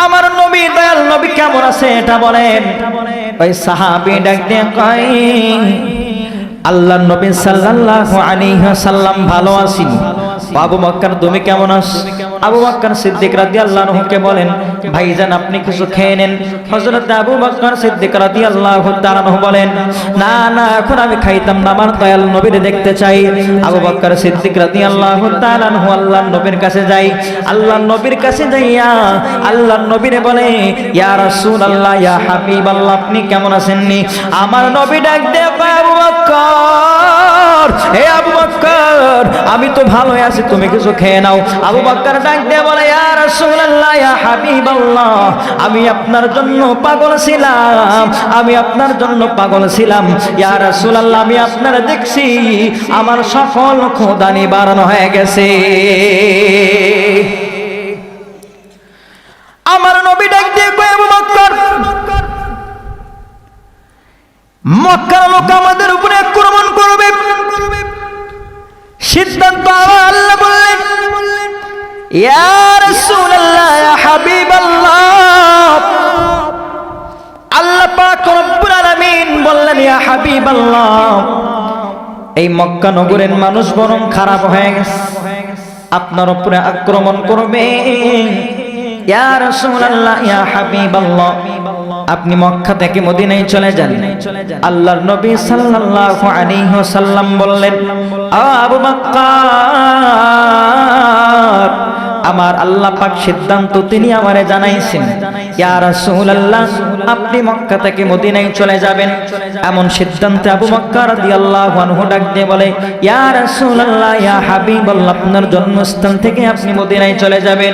আমার নবী দয়াল নবী কেমন আছে এটা বলেন। ওই সাহাবী ডাক দিয়ে কয়, আল্লাহর নবী সাল্লাল্লাহু আলাইহি ওয়াসাল্লাম ভালো আছেন। আবু বকর তুমি কেমন আছো? আবু বকর সিদ্দিক রাদিয়াল্লাহু আনহুকে বলেন, ভাইজান আপনি কিছু খেয়ে নেন। হযরত আবু বকর সিদ্দিক রাদিয়াল্লাহু তাআলা আনহু বলেন, না না, এখন আমি খাইতাম না, আমার দয়াল নবীর দেখতে চাই। আবু বকর সিদ্দিক রাদিয়াল্লাহু তাআলা আনহু আল্লাহর নবীর কাছে যাই। আল্লাহর নবীর কাছে যাইয়া আল্লাহর নবীরে বলে, ইয়া রাসূলুল্লাহ, ইয়া হাবিবাল্লাহ, আপনি কেমন আছেন নি? আমার নবী ডাক দিয়ে কয়, আবু বকর, হে আবু বকর, আমি তো ভালো আছি, তুমি কিছু খেয়ে নাও। আবু বকর ডাক দিয়ে বলে, ইয়া রাসূলুল্লাহ, ইয়া হাবিবাল্লাহ, আমি আপনার জন্য পাগল ছিলাম, আমি আপনার জন্য পাগল ছিলাম। ইয়া রাসূলুল্লাহ, আমি আপনারা দেখছি আমার সকল ক্ষুধা নিবারণ হয়ে গেছে। আমার নবী ডাক দিয়ে কয়, আবু বকর, মক্কার লোক আমাদের উপরে আক্রমণ করবে, সিদ্ধান্ত আল্লাহ বললেন। ইয়া রাসূলুল্লাহ, ইয়া হাবিবাল্লাহ, আল্লাহ পাক রব্বুল আলামিন বললেন, ইয়া হাবিবাল্লাহ, এই মক্কা নগরের মানুষ বরং খারাপ হয়ে গেছে, আপনার উপরে আক্রমণ করবে। ইয়া রাসূলুল্লাহ, ইয়া হাবিবাল্লাহ, আপনি মক্কা থেকে মদিনায় চলে যান। আল্লাহর নবী সাল্লাল্লাহু আলাইহি ওয়াসাল্লাম বললেন, আবু বকর, আমার আল্লাহ পাক সিদ্ধান্ত তিনি আমারে জানাইছেন, ইয়া রাসূলুল্লাহ, আপনি মক্কা থেকে মদিনায় চলে যাবেন। এমন সিদ্ধান্তে আবু বকর রাদিয়াল্লাহু আনহু ডাক দিয়ে বলে, ইয়া রাসূলুল্লাহ, ইয়া হাবিবাল্লাহ, আপনার জন্মস্থান থেকে আপনি মদিনায় চলে যাবেন।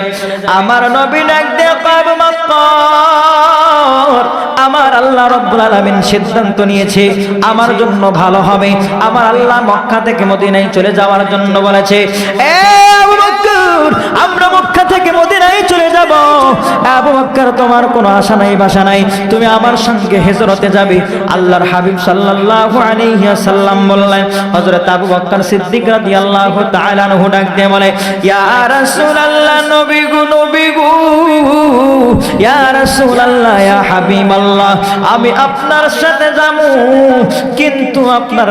আমার নবী ডাক দিয়ে আবু বকর, আমার আল্লাহ রাব্বুল আলামিন সিদ্ধান্ত নিয়েছে আমার জন্য ভালো হবে, আমার আল্লাহ মক্কা থেকে মদিনায় চলে যাওয়ার জন্য বলেছে। এ আবু বকর, আমরা মক্কা থেকে মদিনায় চলে যাব। আবু বকর, তোমার কোনো আশা নাই, বাসা নাই, তুমি আমার সঙ্গে হিজরতে যাবে। আল্লাহর হাবিব সাল্লাল্লাহু আলাইহি ওয়াসাল্লাম বললেন। হযরত আবু বকর সিদ্দিক রাদিয়াল্লাহু তাআলা আনহু ডাক দিয়ে বলে, ইয়া রাসূলুল্লাহ, নবী গো, নবী গো, ইয়া রাসূলুল্লাহ, ইয়া হাবিবাল্লাহ, আমি আপনার সাথে যাবো, কিন্তু আপনার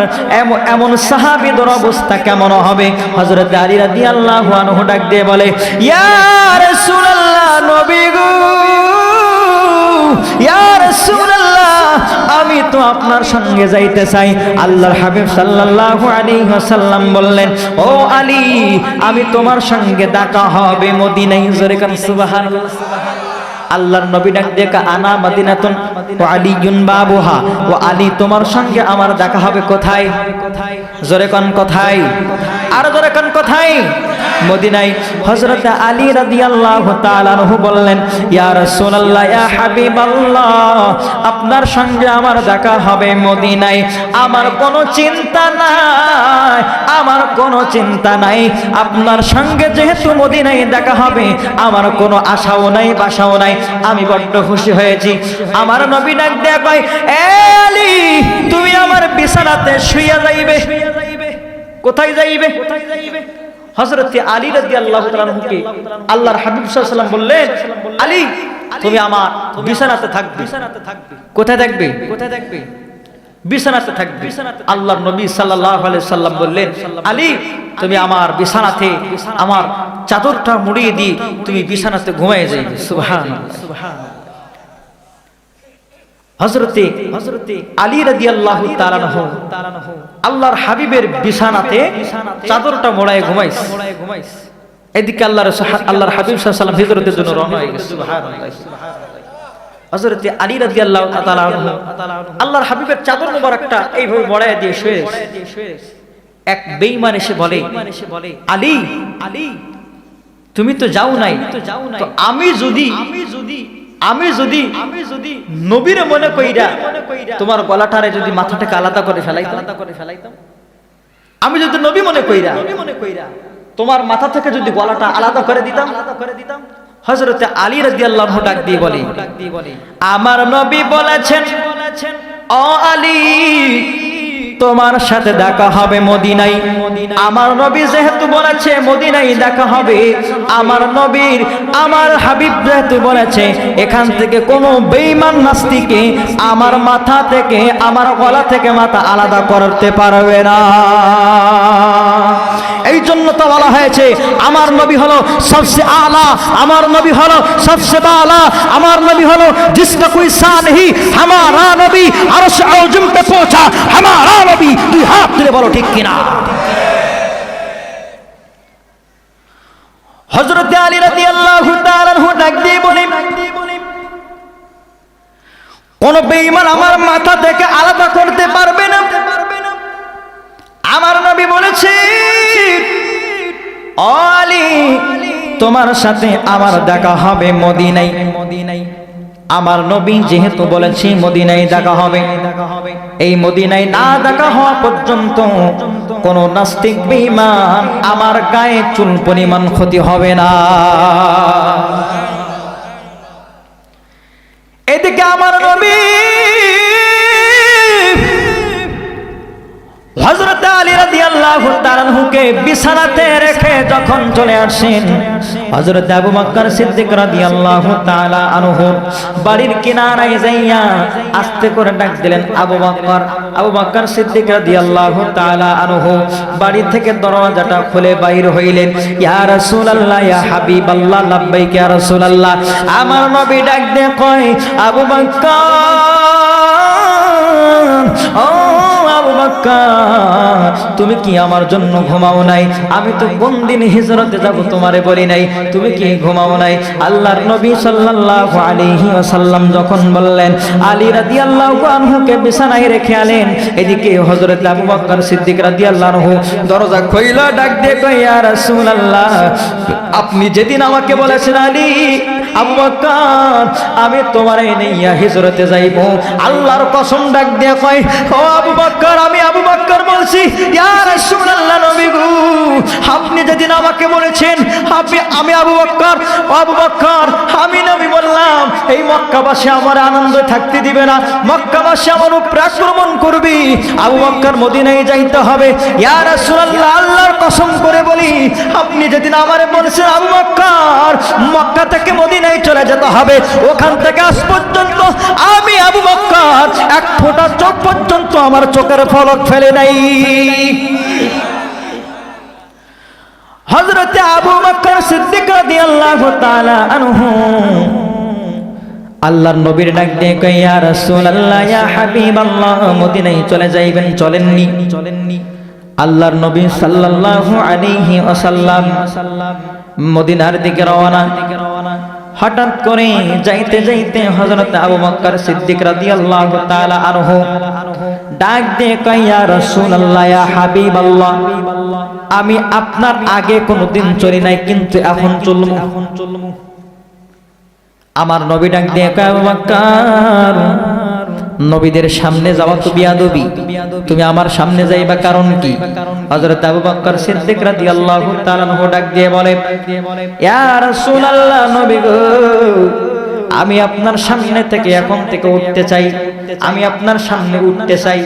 এমন সাহাবীদের অবস্থা কেমন হবে? হযরত আলী রাদিয়াল্লাহু আনহু ডাক দিয়ে বলে, ইয়া রাসূলুল্লাহ, নবী গো, ইয়া রাসূলুল্লাহ, আমি তো আপনার সঙ্গে যাইতে চাই। আল্লাহর হাবিব সাল্লাল্লাহু আলাইহি ওয়াসাল্লাম বললেন, ও আলী, আমি তোমার সঙ্গে দেখা হবে মদিনায়। জোরে কান সুবহানাল্লাহ। আল্লাহর নবী ডাক দিয়ে, আনা মাদিনাতুন ওয়া আলিয়ুন বাবুহা, ও আলী, তোমার সঙ্গে আমার দেখা হবে কোথায়? জোরে কান কোথায়? আর জোরে কান কোথায়? মদিনায়। হযরত আলী রাদিয়াল্লাহু তাআলা আনহু বললেন, ইয়া রাসূলুল্লাহ, ইয়া হাবিবাল্লাহ, আপনার সঙ্গে আমার দেখা হবে মদিনায়। আমার কোনো চিন্তা নাই, আমার কোনো চিন্তা নাই, আপনার সঙ্গে যেহেতু মদিনায় দেখা হবে, আমার কোনো আশাও নাই, বাসাও নাই, আমি বড্ড খুশি হয়েছি। আমার নবী ডাক দিয়ে কয়, এ আলী, তুমি আমার বিছানাতে শুইয়া যাইবে। কোথায় যাইবে? হযরত আলী রাদিয়াল্লাহু তাআলা আনহুকে আল্লাহর হাবিব সাল্লাল্লাহু আলাইহি ওয়াসাল্লাম বললেন, আলী, তুমি আমার বিছানাতে থাকবে। কোথায় থাকবে? কোথায় থাকবে? বিছানাতে থাকবে। আল্লাহর নবী সাল্লাল্লাহু আলাইহি ওয়াসাল্লাম বললেন, আলী, তুমি আমার বিছানাতে আমার চাদরটা মুড়িয়ে দিয়ে তুমি বিছানাতে ঘুমিয়ে যাইবে। সুবহানাল্লাহ, সুবহানাল্লাহ। হযরতে আলী রাদিয়াল্লাহু তাআলা আনহু আল্লাহর হাবিবের বিছানাতে চাদরটা মোড়ায় ঘুমাইছে। এদিকে আল্লাহর হাবিব সাল্লাল্লাহু আলাইহি ওয়াসাল্লাম হিজরতের জন্য রওনা হয়ে গেছে। সুবহানাল্লাহ। হযরত আলী রাদিয়াল্লাহু তাআলা আনহু আল্লাহর হাবিবের চাদর মোবারকটা এইভাবে বড়ায় দিয়ে শুয়ে এক বেঈমান এসে বলে, আলী আলী তুমি তো যাও নাই, তো আমি যদি নবীর মনে কইরা তোমার গলাটারে যদি মাথাটাকে আলাদা করে ফেলাইতাম, আমি যদি নবী মনে কইরা তোমার মাথা থেকে যদি গলাটা আলাদা করে দিতাম। হযরত আলী রাদিয়াল্লাহু আনহু ডাক দিয়ে বলে, আমার নবী বলেছেন, ও আলী তোমার সাথে দেখা হবে মদিনায়। আমার নবী যেহেতু বলেছে মদিনায় দেখা হবে, আমার নবীর আমার হাবিব যেহেতু বলেছে এখান থেকে কোনো বেঈমান নাস্তিকে আমার মাথা থেকে আমার গলা থেকে মাথা আলাদা করতে পারবে না। এই জন্য তো বলা হয়েছে আমার নবী হলো সবচেয়ে আলা, আমার নবী হলো সবচেয়ে বালা, আমার নবী হলো জিসকা কোই শান নেহি হামারা নবী আরশ আযম पे পৌঁছা হামারা নবী। দুই হাত তুলে বলো ঠিক কিনা। হযরত আলী রাদিয়াল্লাহু তাআলা আনহু ডাক দিয়ে বলেন, কোন বেঈমান আমার মাথা থেকে আলাদা করতে পারবে না। আমার নবী বলেছে, ও আলী তোমার সাথে আমার দেখা হবে মদিনায়। আমার নবী যেহেতু বলেছে মদিনায় দেখা হবে, এই মদিনায় না দেখা হওয়া পর্যন্ত কোন নাস্তিক বেঈমান আমার গায়ে চুল পরিমাণ ক্ষতি হবে না। এদিকে আমার নবী হযরত আলী রাদিয়াল্লাহু তাআলা আনহুকে বিছানাতে রেখে যখন চলে আসেন, হযরত আবু বকর সিদ্দিক রাদিয়াল্লাহু তাআলা আনহু বাড়ির কিনারায় যাইয়া আস্তে করে ডাক দিলেন, আবু বকর। আবু বকর সিদ্দিক রাদিয়াল্লাহু তাআলা আনহু বাড়ি থেকে দরজাটা খুলে বাইর হইলেন। ইয়া রাসূলুল্লাহ, ইয়া হাবিবাল্লাহ, লাব্বাইক ইয়া রাসূলুল্লাহ। আমার নবী ডাক দিয়ে কয়, আবু বকর, ও আবু বকর তুমি কি আমার জন্য ঘুমাও নাই? আমি তো কোন দিন হিজরতে যাব তোমারে বলি নাই, তুমি কি ঘুমাও নাই? আল্লাহর নবী সাল্লাল্লাহু আলাইহি ওয়াসাল্লাম যখন বললেন আলী রাদিয়াল্লাহু আনহুকে বিছানায় রেখে আলেন, এদিকে হযরত আবু বকর সিদ্দিক রাদিয়াল্লাহু আনহু দরজা খুইলা ডাক দিয়ে কয়, ইয়া রাসূলুল্লাহ আপনি যেদিন আমাকে বলেছেন আলী, আবু বকর আমি তোমারে নিয়ে হিজরতে যাইব, আল্লাহর কসম ডাক দিয়ে কয়, ও আবু বকর আমি আবু বকর বলছি, ইয়া রাসূলুল্লাহ নবী গো আপনি যেদিন আমাকে বলেছেন আমি আবু বকর, আবু বকর আমি নবী বললাম এই মক্কাবাসী আমার আনন্দ থাকতে দিবে না, মক্কাবাসী আমার উপর আক্রমণ করবে, আবু বকর মদিনায় যাইতে হবে। ইয়া রাসূলুল্লাহ আল্লাহর কসম করে বলি আপনি যেদিন আমারে বলেছেন আবু বকর মক্কা থেকে মদিনায় চলে যেতে হবে, ওখান থেকে আজ পর্যন্ত আমি আবু বকর এক ফোঁটা চোখ পর্যন্ত আমার চোখের পলক ফেলে নাই। হযরত আবু বকর সিদ্দিক রাদিয়াল্লাহু তাআলা আনহু আল্লাহর নবীর ডাক দিয়ে কয়, ইয়া রাসূলুল্লাহ, ইয়া হাবিবাল্লাহ মদিনায় চলে যাইবেন, চলেননি? আল্লাহর নবী সাল্লাল্লাহু আলাইহি ওয়াসাল্লাম মদিনার দিকে রওনা। হঠাৎ করে যাইতে যাইতে হযরত আবু বকর সিদ্দিক রাদিয়াল্লাহু তাআলা আনহু ডাক দিয়ে কয়, ইয়া রাসূলুল্লাহ, ইয়া হাবিবাল্লাহ আমি আপনার আগে কোনোদিন চলি নাই, কিন্তু এখন চলমু। আমার নবী ডাক দিয়ে কয়, আবু বকর নবীদের সামনে যাওয়া তো বিয়াদবি, তুমি আমার সামনে যাইবা কারণ কি? হযরত আবু বকর সিদ্দিক রাদিয়াল্লাহু তাআলা আনহু ডাক দিয়ে বলে, ইয়া রাসূলুল্লাহ নবী গো আমি আপনার সামনে থেকে এখন থেকে উঠতে চাই, আমি আপনার সামনে উঠতে চাই।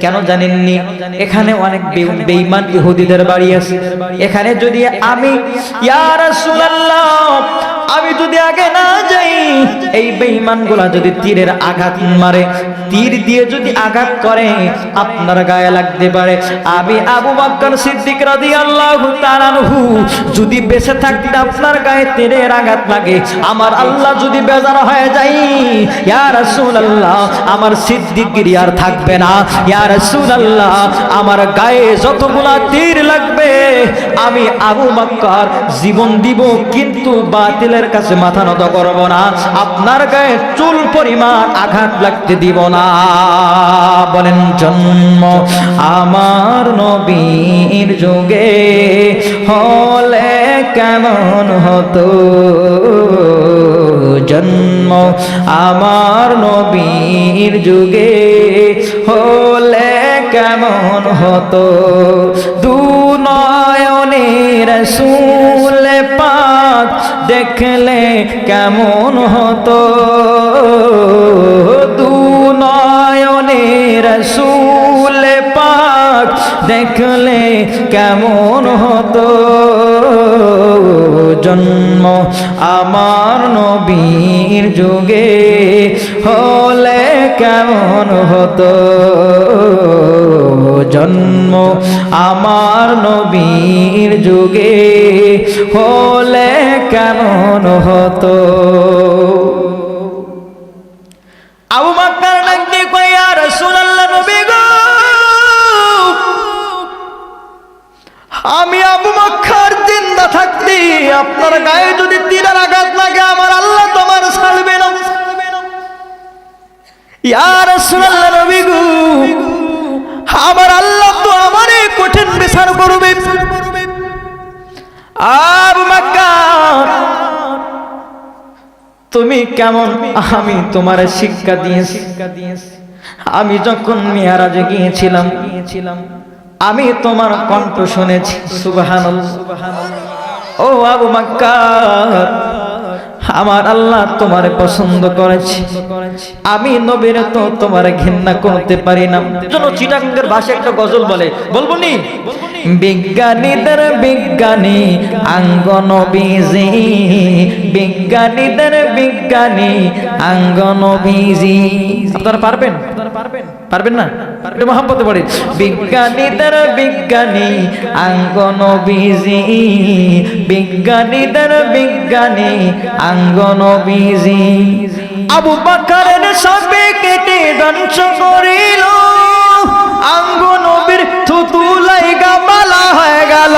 কেন জানেননি? এখানে অনেক বেঈমান ইহুদিদের বাড়ি আছে, এখানে যদি আমি ইয়া রাসূলুল্লাহ আমি যদি আগে না যাই, এই বেঈমানগুলা যদি তীরের আঘাত মারে, তীর দিয়ে যদি আঘাত করে আপনার গায়ে লাগতে পারে। আমি আবু বকর সিদ্দিক রাদিয়াল্লাহু তাআলা আনহু যদি বেঁচে থাকতে আপনার গায়ে তীরের আঘাত লাগে, আমার আল্লাহ যদি বেজার হয়ে যায়, ইয়া রাসূলুল্লাহ আমার সিদ্দিকগিরি আর থাকবে না। ইয়া রাসূলুল্লাহ আমার গায়ে যতগুলা তীর লাগবে আমি আবু বকর জীবন দিব, কিন্তু বাতিলের কাছে মাথা নত করব না, আপনার গায়ে চুল পরিমাণ আঘাত লাগতে দিব না। বলেন জন্ম আমার নবীর যুগে হলে কেমন হতো, জন্ম আমার নবীর যুগে হলে কেমন হতো, দুনয়নে রাসূল পাক দেখলে কেমন হতো, দুনয়নে রাসূল পাক দেখলে কেমন হতো, জন্ম আমার নবীর যুগে হলে কেমন হতো, জন্ম আমার নবীর যুগে হলে কেমন হতো। আবু বকর ডাক দিয়ে কয়, ইয়া রাসূলুল্লাহ, নবী গো, আমি আবু বকর জিন্দা থাকতে আপনার গায়ে যদি তীরের আঘাত লাগে, আমার আল্লাহ তোমার ছাড়বে না। ইয়া রাসূলুল্লাহ, নবী গো, আমার আল্লাহ তো আমারে কঠিন বিচার করবে। আবু বকর, তুমি কেমন, আমি তোমার শিক্ষা দিয়েছি। আমি যখন মিরাজে গিয়েছিলাম, আমি তোমার কণ্ঠ শুনেছি। সুবহানাল্লাহ। ও আবু বকর, আমার আল্লাহ তোমারে পছন্দ করেছে, আমি নবীর তো তোমারে ঘৃণা করতে পারি না। চলো চিটাগাঙ্গের ভাষায় একটা গজল বলে, বলবো নি? বিজ্ঞানীদের বিজ্ঞানী আঙ্গ নবীজি, বিজ্ঞানীদের বিজ্ঞানী আঙ্গ নবীজি। আপনারা পারবেন? পারবেন না? মোহাম্মতে পড়ে, বিজ্ঞানীদের বিজ্ঞানী আঙ্গ নবীজি, বিজ্ঞানীদের বিজ্ঞানী আঙ্গ নবীজি। আবু বকরের সবে কেটে ধ্বংস করিল, আঙ্গ নবীর থুতু লাইগা মালা হয়ে গেল।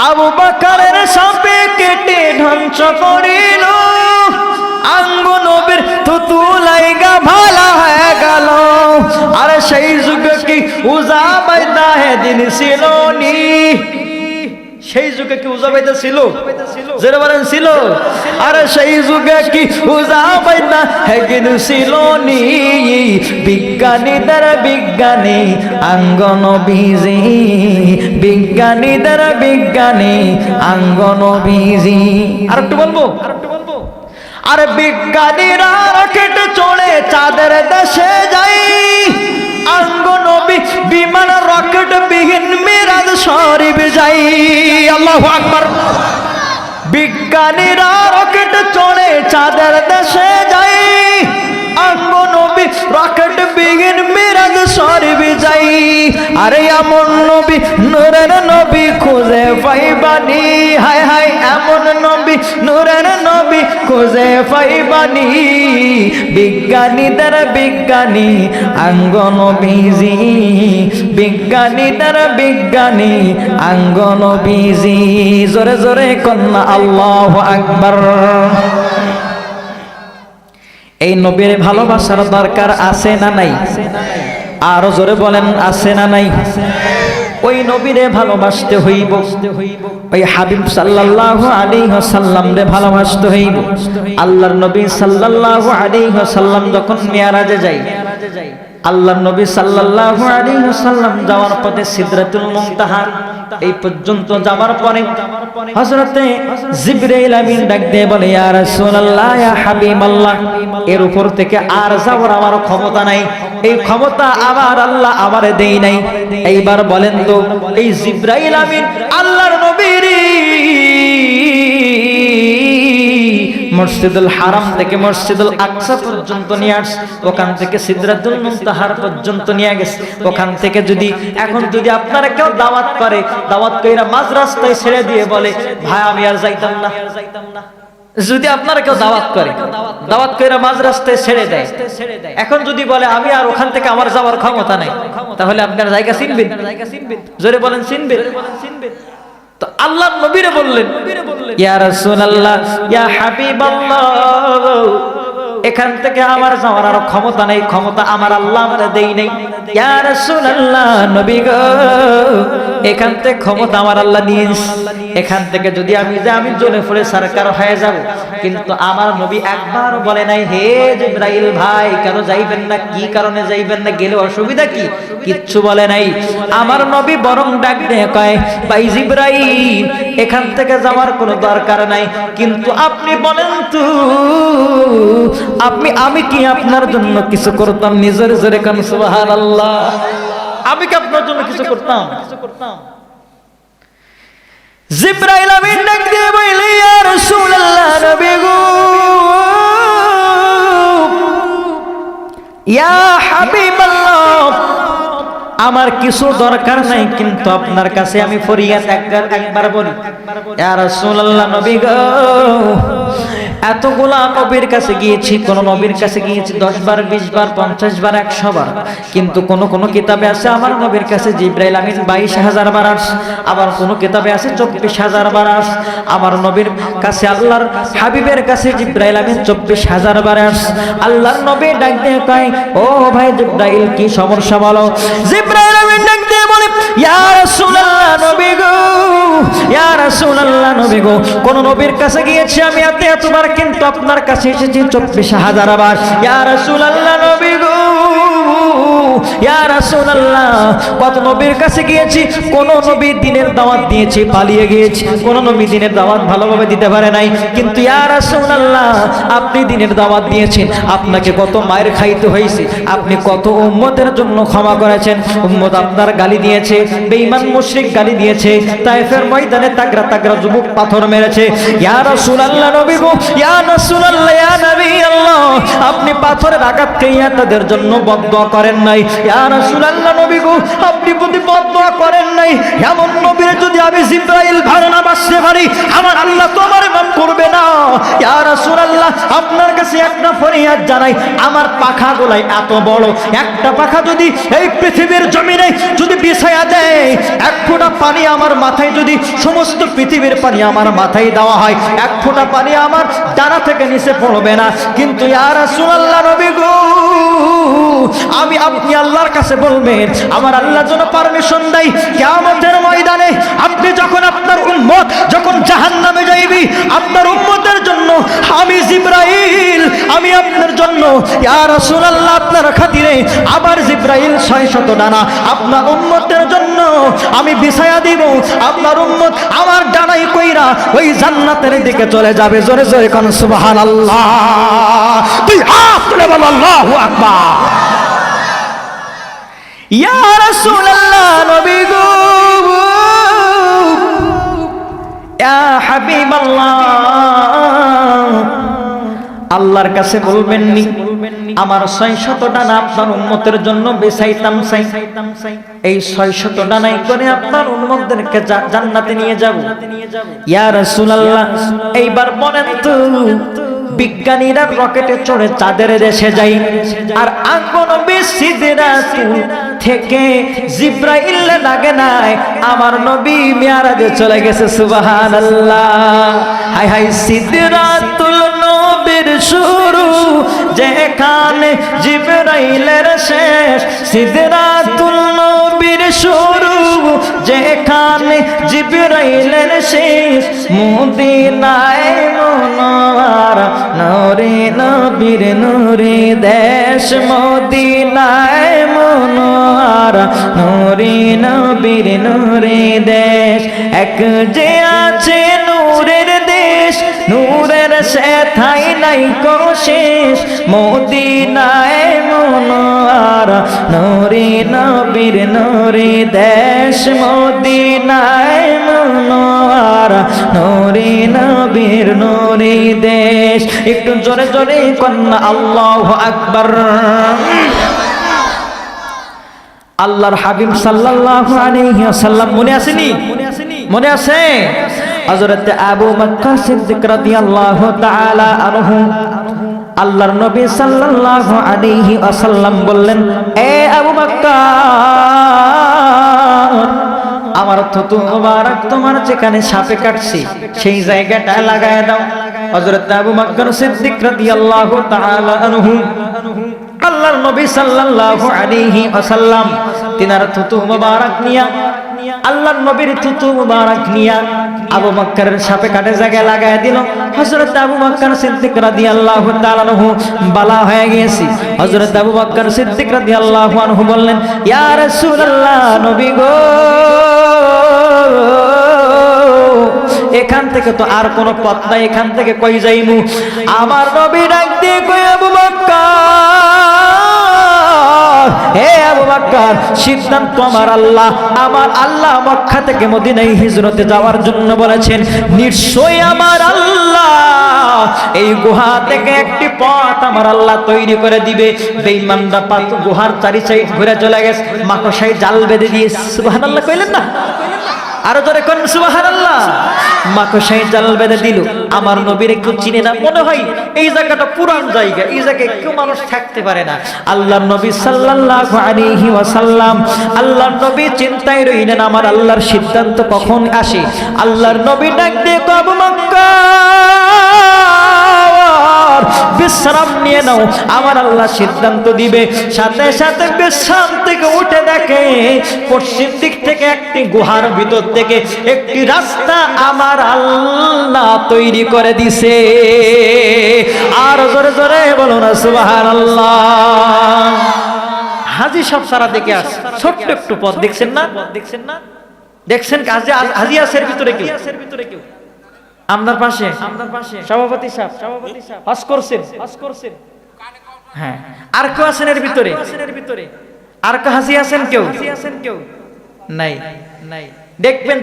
আবু বকরের সবে কেটে ধ্বংস করিল, আঙ্গ নবীর থুতু লাইগা ভালা হয়ে গেল। আর সেই যুগে কি উজা বাইদা দিন ছিল নি? সেই যুগে কি উজা বাইদা ছিল? যেটা বলেন ছিল। আরে সেই যুগে কি উজা বাইদা দিন ছিল নি? বিজ্ঞানীদের বিজ্ঞানী আঙ্গ নবীজি, বিজ্ঞানীদের বিজ্ঞানী আঙ্গ নবীজি। আর একটু বলবো, আরে বিজ্ঞানীরা রকেট চড়ে চাঁদের দেশে যাই, আঙ্গ নবী বিমান রকেট বিহীন মিরাজ শরীফ যাই। আল্লাহু আকবার। বিজ্ঞানীরা রকেট চড়ে চাঁদের দেশে যাই, আঙ্গ নবী রকেট বিহীন মিরাজ শরীফ যাই। আরে এমন নবী, নূরের নবী খুঁজে পাইবানি, হায় হায় এমন নবী, নূরের নবী খুঁজে পাইবানি। বিজ্ঞানীদের বিজ্ঞানী আঙ্গ নবীজি, বিজ্ঞানীদের বিজ্ঞানী আঙ্গ নবীজি। জোরে জোরে কন্যা আল্লাহু আকবার। এই নবীর ভালোবাসার দরকার আছে না নাই? আরো জোরে বলেন, আছে না নাই? ওই নবীরে ভালোবাসতে হইব, ওই হাবিব সাল্লাল্লাহু আলাইহি ওয়াসাল্লাম রে ভালোবাসতে হইব। আল্লাহর নবী সাল্লাল্লাহু আলাইহি ওয়াসাল্লাম যখন মিরাজে যায়, আল্লাহর নবী সাল্লাল্লাহু আলাইহি ওয়াসাল্লাম যাওয়ার পথে সিদরাতুল মুনতাহা এই পর্যন্ত যাওয়ার পরে হযরতে জিবরাইল আমিন ডাক দিয়ে বলে, ইয়া রাসূলুল্লাহ, ইয়া হাবিবাল্লাহ, এর উপর থেকে আর যাওয়ার আমার ক্ষমতা নাই, এই ক্ষমতা আমার আল্লাহ আমারে দেই নাই। এইবার বলেন তো, এই জিবরাইল আমিন আল্লাহর নবীর মসজিদুল হারাম থেকে মসজিদুল আকসা পর্যন্ত নিয়ে আসে, ওখান থেকে সিদরাতুল মুনতাহার পর্যন্ত নিয়ে গেছে। ওখান থেকে যদি এখন যদি আপনারা কেউ দাওয়াত করে, দাওয়াত কইরা মাঝ রাস্তায় ছেড়ে দিয়ে বলে, ভাই আমি আর যাইতাম না, যদি আপনারা কেউ দাওয়াত করে মাঝ রাস্তায় ছেড়ে দেয়, এখন যদি বলে আমি আর ওখান থেকে আমার যাওয়ার ক্ষমতা নাই, তাহলে আপনার জায়গা চিনবেন? জোরে বলেন চিনবেন? তো আল্লাহর নবীরে বললেন, ইয়া রাসূলুল্লাহ, ইয়া হাবিবাল্লাহ, এখান থেকে আমার যাওয়ার আর ক্ষমতা নেই, ক্ষমতা আমার আল্লাহ আমারে দেই নাই। ইয়া রাসূলুল্লাহ, নবী গো, এখান থেকে ক্ষমতা আমার আল্লাহ নিয়েছে। এখান থেকে যদি আমি যে আমি জ্বলে পড়ে সরকার হয়ে যাব, কিন্তু আমার নবী একবার বলে নাই হে জিবরাইল ভাই কেন যাইবেন না, কি কারণে যাইবেন না, গেলে অসুবিধা কি, কিচ্ছু বলে নাই। আমার নবী বরং ডাক দিয়ে কয়, ভাই জিবরাইল, এখান থেকে যাওয়ার কোনো দরকার নাই, কিন্তু আপনি বলেন তো আমি কি আপনার জন্য কিছু করতাম? নিজের জোরে কান সুবহানাল্লাহ। আমি কি আপনার জন্য কিছু করতাম? জিবরাইল আমিন ডাক দিয়ে বলে, ইয়া রাসূলুল্লাহ, নবী গো, ইয়া হাবিবাল্লাহ, আমার কিছু দরকার নাই, কিন্তু আপনার কাছে আমি ফরিয়াদ একবার বলি। ইয়া রাসূলুল্লাহ, নবী গো, এতগুলা নবীর কাছে গিয়েছি, কোন নবীর কাছে গিয়েছি 10 বার, 20 বার, 50 বার, 100 বার, কিন্তু কোন কোন কিতাবে আছে আমার নবীর কাছে জিবরাইল আমিন 22,000 বার আসে, আবার কোন কিতাবে আছে 24,000 বার আসে। আমার নবীর কাছে আল্লাহর হাবিবের কাছে জিবরাইল আমিন 24,000 বার আসে। আল্লাহর নবী ডাক দিয়ে কয়, ও ভাই জিবরাইল, কি সমস্যা বলো? জিবরাইল আমিন ডাক দিয়ে বলে, ইয়া রাসূলুল্লাহ, নবী গো, ইয়া রাসূলুল্লাহ, নবী গো, কোন নবীর কাছে গিয়েছি আমি এতবার, কিন্তু আপনার কাছে এসেছি 24,000 বার। ইয়া রাসূলুল্লাহ, নবী গো, ইয়া রাসূলুল্লাহ, কত নবীর কাছে গিয়েছি, কোন নবী দিনের দাওয়াত দিয়েছি পালিয়ে গিয়েছি, কোন নবী দিনের দাওয়াত ভালোভাবে দিতে পারে নাই, কিন্তু ইয়া রাসূলুল্লাহ, আপনি দিনের দাওয়াত দিয়েছেন, আপনাকে কত মায়ের খাইতে হয়েছে, আপনি কত উম্মতের জন্য ক্ষমা করেছেন, উম্মত আপনার গালি দিয়েছে, বেঈমান মুশরিক গালি দিয়েছে, তায়েফের ময়দানে তাগড়া তাগড়া যুবক পাথর মেরেছে। ইয়া রাসূলুল্লাহ, নবী গো, ইয়া রাসূলুল্লাহ, ইয়া নবী আল্লাহ, আপনি পাথরের আঘাত খেয়ে তাদের জন্য বদদোয়া করেন নাই। ইয়া রাসূলুল্লাহ, নবী গো, আপনি প্রতি বদদোয়া করেন নাই। এমন নবীর যদি আমি জিবরাইল ভালো না বাসতে পারি, আমার আল্লাহ তো আমার মাফ করবে না। ইয়া রাসূলুল্লাহ, আপনার কাছে একটা ফরিয়াদ জানাই, আমার পাখাগুলাই এত বড়, একটা পাখা যদি এই পৃথিবীর জমিনে যদি বিছায়া দেয়, এক ফোঁটা পানি আমার মাথায়, যদি সমস্ত পৃথিবীর পানি আমার মাথায় দেওয়া হয়, এক ফোঁটা পানি আমার ডানা থেকে নিচে পড়বে না। কিন্তু ইয়া রাসূলুল্লাহ, নবী গো, আপনি আল্লাহর কাছে বলবেন, আমার আল্লাহ যেন পারমিশন দেয়, কিয়ামতের ময়দানে আপনি যখন আপনার উম্মত যখন জাহান্নামে যাইবি, আপনার উম্মতের জন্য আমি জিবরাইল, আমি আপনার জন্য ইয়া রাসূলুল্লাহ, আপনার খাতিরে আবার জিবরাইল 600 ডানা আপনার উম্মতের জন্য আমি বিছায়া দিব। আপনার উম্মত আমার ডানাই কইরা ওই জান্নাতের দিকে চলে যাবে। জোরে জোরে কোন সুবহানাল্লাহ, তুই হাত তুলে বল আল্লাহু আকবার। ইয়া রাসূলুল্লাহ, নবী গো, ইয়া হাবিবাল্লাহ, আল্লাহর কাছে বলবেন নি আমার 600 ডানা আপনার উম্মতের জন্য বেচাইতাম চাই, এই 600 ডানাই করে আপনার উম্মতদেরকে জান্নাতে নিয়ে যাব। ইয়া রাসূলুল্লাহ, এইবার বলেন তো, বিজ্ঞানীরা রকেটে চড়ে চাঁদের দেশে যাই, আর নবী সিদরাতুল থেকে জিবরাইল লাগে নাই, আমার নবী মিরাজে চলে গেছে। সুবহানাল্লাহ, হায় হায়, সিদরাতুল নবীর শুরু যেখানে জিবরাইলের শেষ, সিদরাতুল নবীর শুরু যেখানে জিবরাইলের শেষ, মদিনায় মুনাওয়ারা নূরে নবীর নূরে দেশ, মদিনায় মুনাওয়ারা নূরে নবীর নূরে দেশ, এক যে আছে নূরের দেশ, নূরের সেথাই নাই কো শেষ, মদিনায় মুনাওয়ারা নূরে নবীর নূরে দেশ, মদিনায় মুনাওয়ারা নূরে নবীর নূরে দেশ। একটু জোরে জোরে কন্যা আল্লাহু আকবার। আল্লাহর হাবিব সাল্লাল্লাহু আলাইহি ওয়াসাল্লাম, মনে আসেনি? মনে আছে? হযরত আবু বকর সিদ্দিক রাদিয়াল্লাহু তাআলা আনহু আল্লাহর নবী সাল্লাল্লাহু আলাইহি ওয়াসাল্লাম বললেন, এ আবু বকর, আমার থুতু মুবারক তোমার যেখানে সাপে কাটছি সেই জায়গাটা লাগায় দাও। হযরত আবু বকর সিদ্দিক রাদিয়াল্লাহু তাআলা আনহু আল্লাহর নবী সাল্লাল্লাহু আলাইহি ওয়াসাল্লাম তিনার থুতু মুবারক নিয়া, আল্লাহর নবীর থুতু মুবারক নিয়া আবু বকরের সাপে কাটে জায়গায় লাগায় দিল। হযরত আবু বকর সিদ্দিক রাদিয়াল্লাহু তাআলা আনহু বালা হয়ে গেছে। হযরত আবু বকর সিদ্দিক রাদিয়াল্লাহু আনহু বললেন, ইয়া রাসূলুল্লাহ, নবী গো, এখান থেকে তো আর কোনো পথ নাই, এখান থেকে কই যাইমু? আমার নবী ডাক দিয়ে কই, আবু বকর, হে আবু বকর, সিদ্ধান্ত আমার আল্লাহ মক্কা থেকে মদিনায় হিজরতে যাওয়ার জন্য বলেছেন। নিশ্চয়ই আমার আল্লাহ এই গুহা থেকে একটি পথ আমার আল্লাহ তৈরি করে দিবে। বেঈমানরা গুহার চারি সাইড ঘুরে চলে গেছে, মাকড়সায় জাল বেঁধে দিয়ে। সুবহানাল্লাহ কইলেন না? আরো জোরে কোন সুবহানাল্লাহ। মাকড়সায় জাল বেঁধে দিল। আমার নবীর একটু চিনে না, মনে হয় এই জায়গাটা পুরান জায়গা, এই জায়গায় কেউ মানুষ থাকতে পারে না। আল্লাহর নবী সাল্লাল্লাহু আলাইহি ওয়াসাল্লাম, আল্লাহর নবী চিন্তায় রইলেন আমার আল্লাহর সিদ্ধান্ত কখন আসে। আল্লাহর নবী ডাক দিয়ে আবু বকর, বিশ্রাম নিয়ে নাও, আমার আল্লাহ সিদ্ধান্ত দিবে। সাথে সাথে বিশ্রাম থেকে উঠে দেখে পশ্চিম দিক থেকে একটি গুহার ভিতর থেকে একটি রাস্তা আমার আল্লাহ তৈরি করে দিছে। আর জোরে জোরে বলো না সুবহানাল্লাহ। হাজী সব সারা দেখে আসছে, ছোট্ট একটু পথ দেখছেন না? দেখছেন হাজী আসের ভিতরে কেউ আপনার পাশে সভাপতি সাহেব হজ করছেন। হ্যাঁ, আর কেউ আছেন এর ভিতরে? আর কেউ হাজী আছেন? কেউ নাই। দেখবেন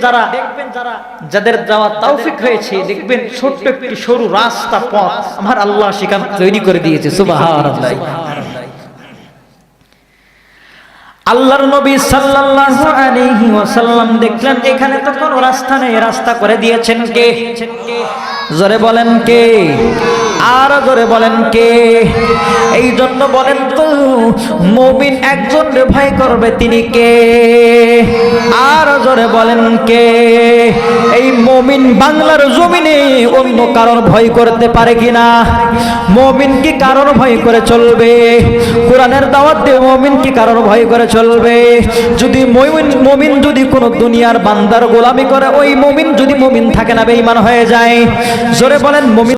যাদের যাওয়ার তৌফিক হয়েছে, দেখবেন ছোট্ট একটি সরু রাস্তা পথ আমার আল্লাহ সেখানে তৈরি করে দিয়েছে। সুবহানাল্লাহ। আল্লাহর নবী সাল্লাল্লাহু আলাইহি ওয়াসাল্লাম দেখলেন এখানে তো কোনো রাস্তা নেই, রাস্তা করে দিয়েছেন কে? জোরে বলেন কে? আর জোরে বলেন কে? এই জন্য বলেন তো, মুমিন একজনকে ভয় করবে, তিনি কে? আর জোরে বলেন কে? এই মুমিন বাংলার জমিনে অন্য কারোর ভয় করতে পারে কিনা? মুমিন কি কারোর ভয় করে চলবে? কোরআনের দাওয়াত দিয়ে মুমিন কি কারোর ভয় করে চলবে? যদি মুমিন যদি কোনো দুনিয়ার বান্দার গোলামি করে, ওই মুমিন যদি মুমিন থাকে না, বেঈমান হয়ে যায়। জোরে বলেন মুমিন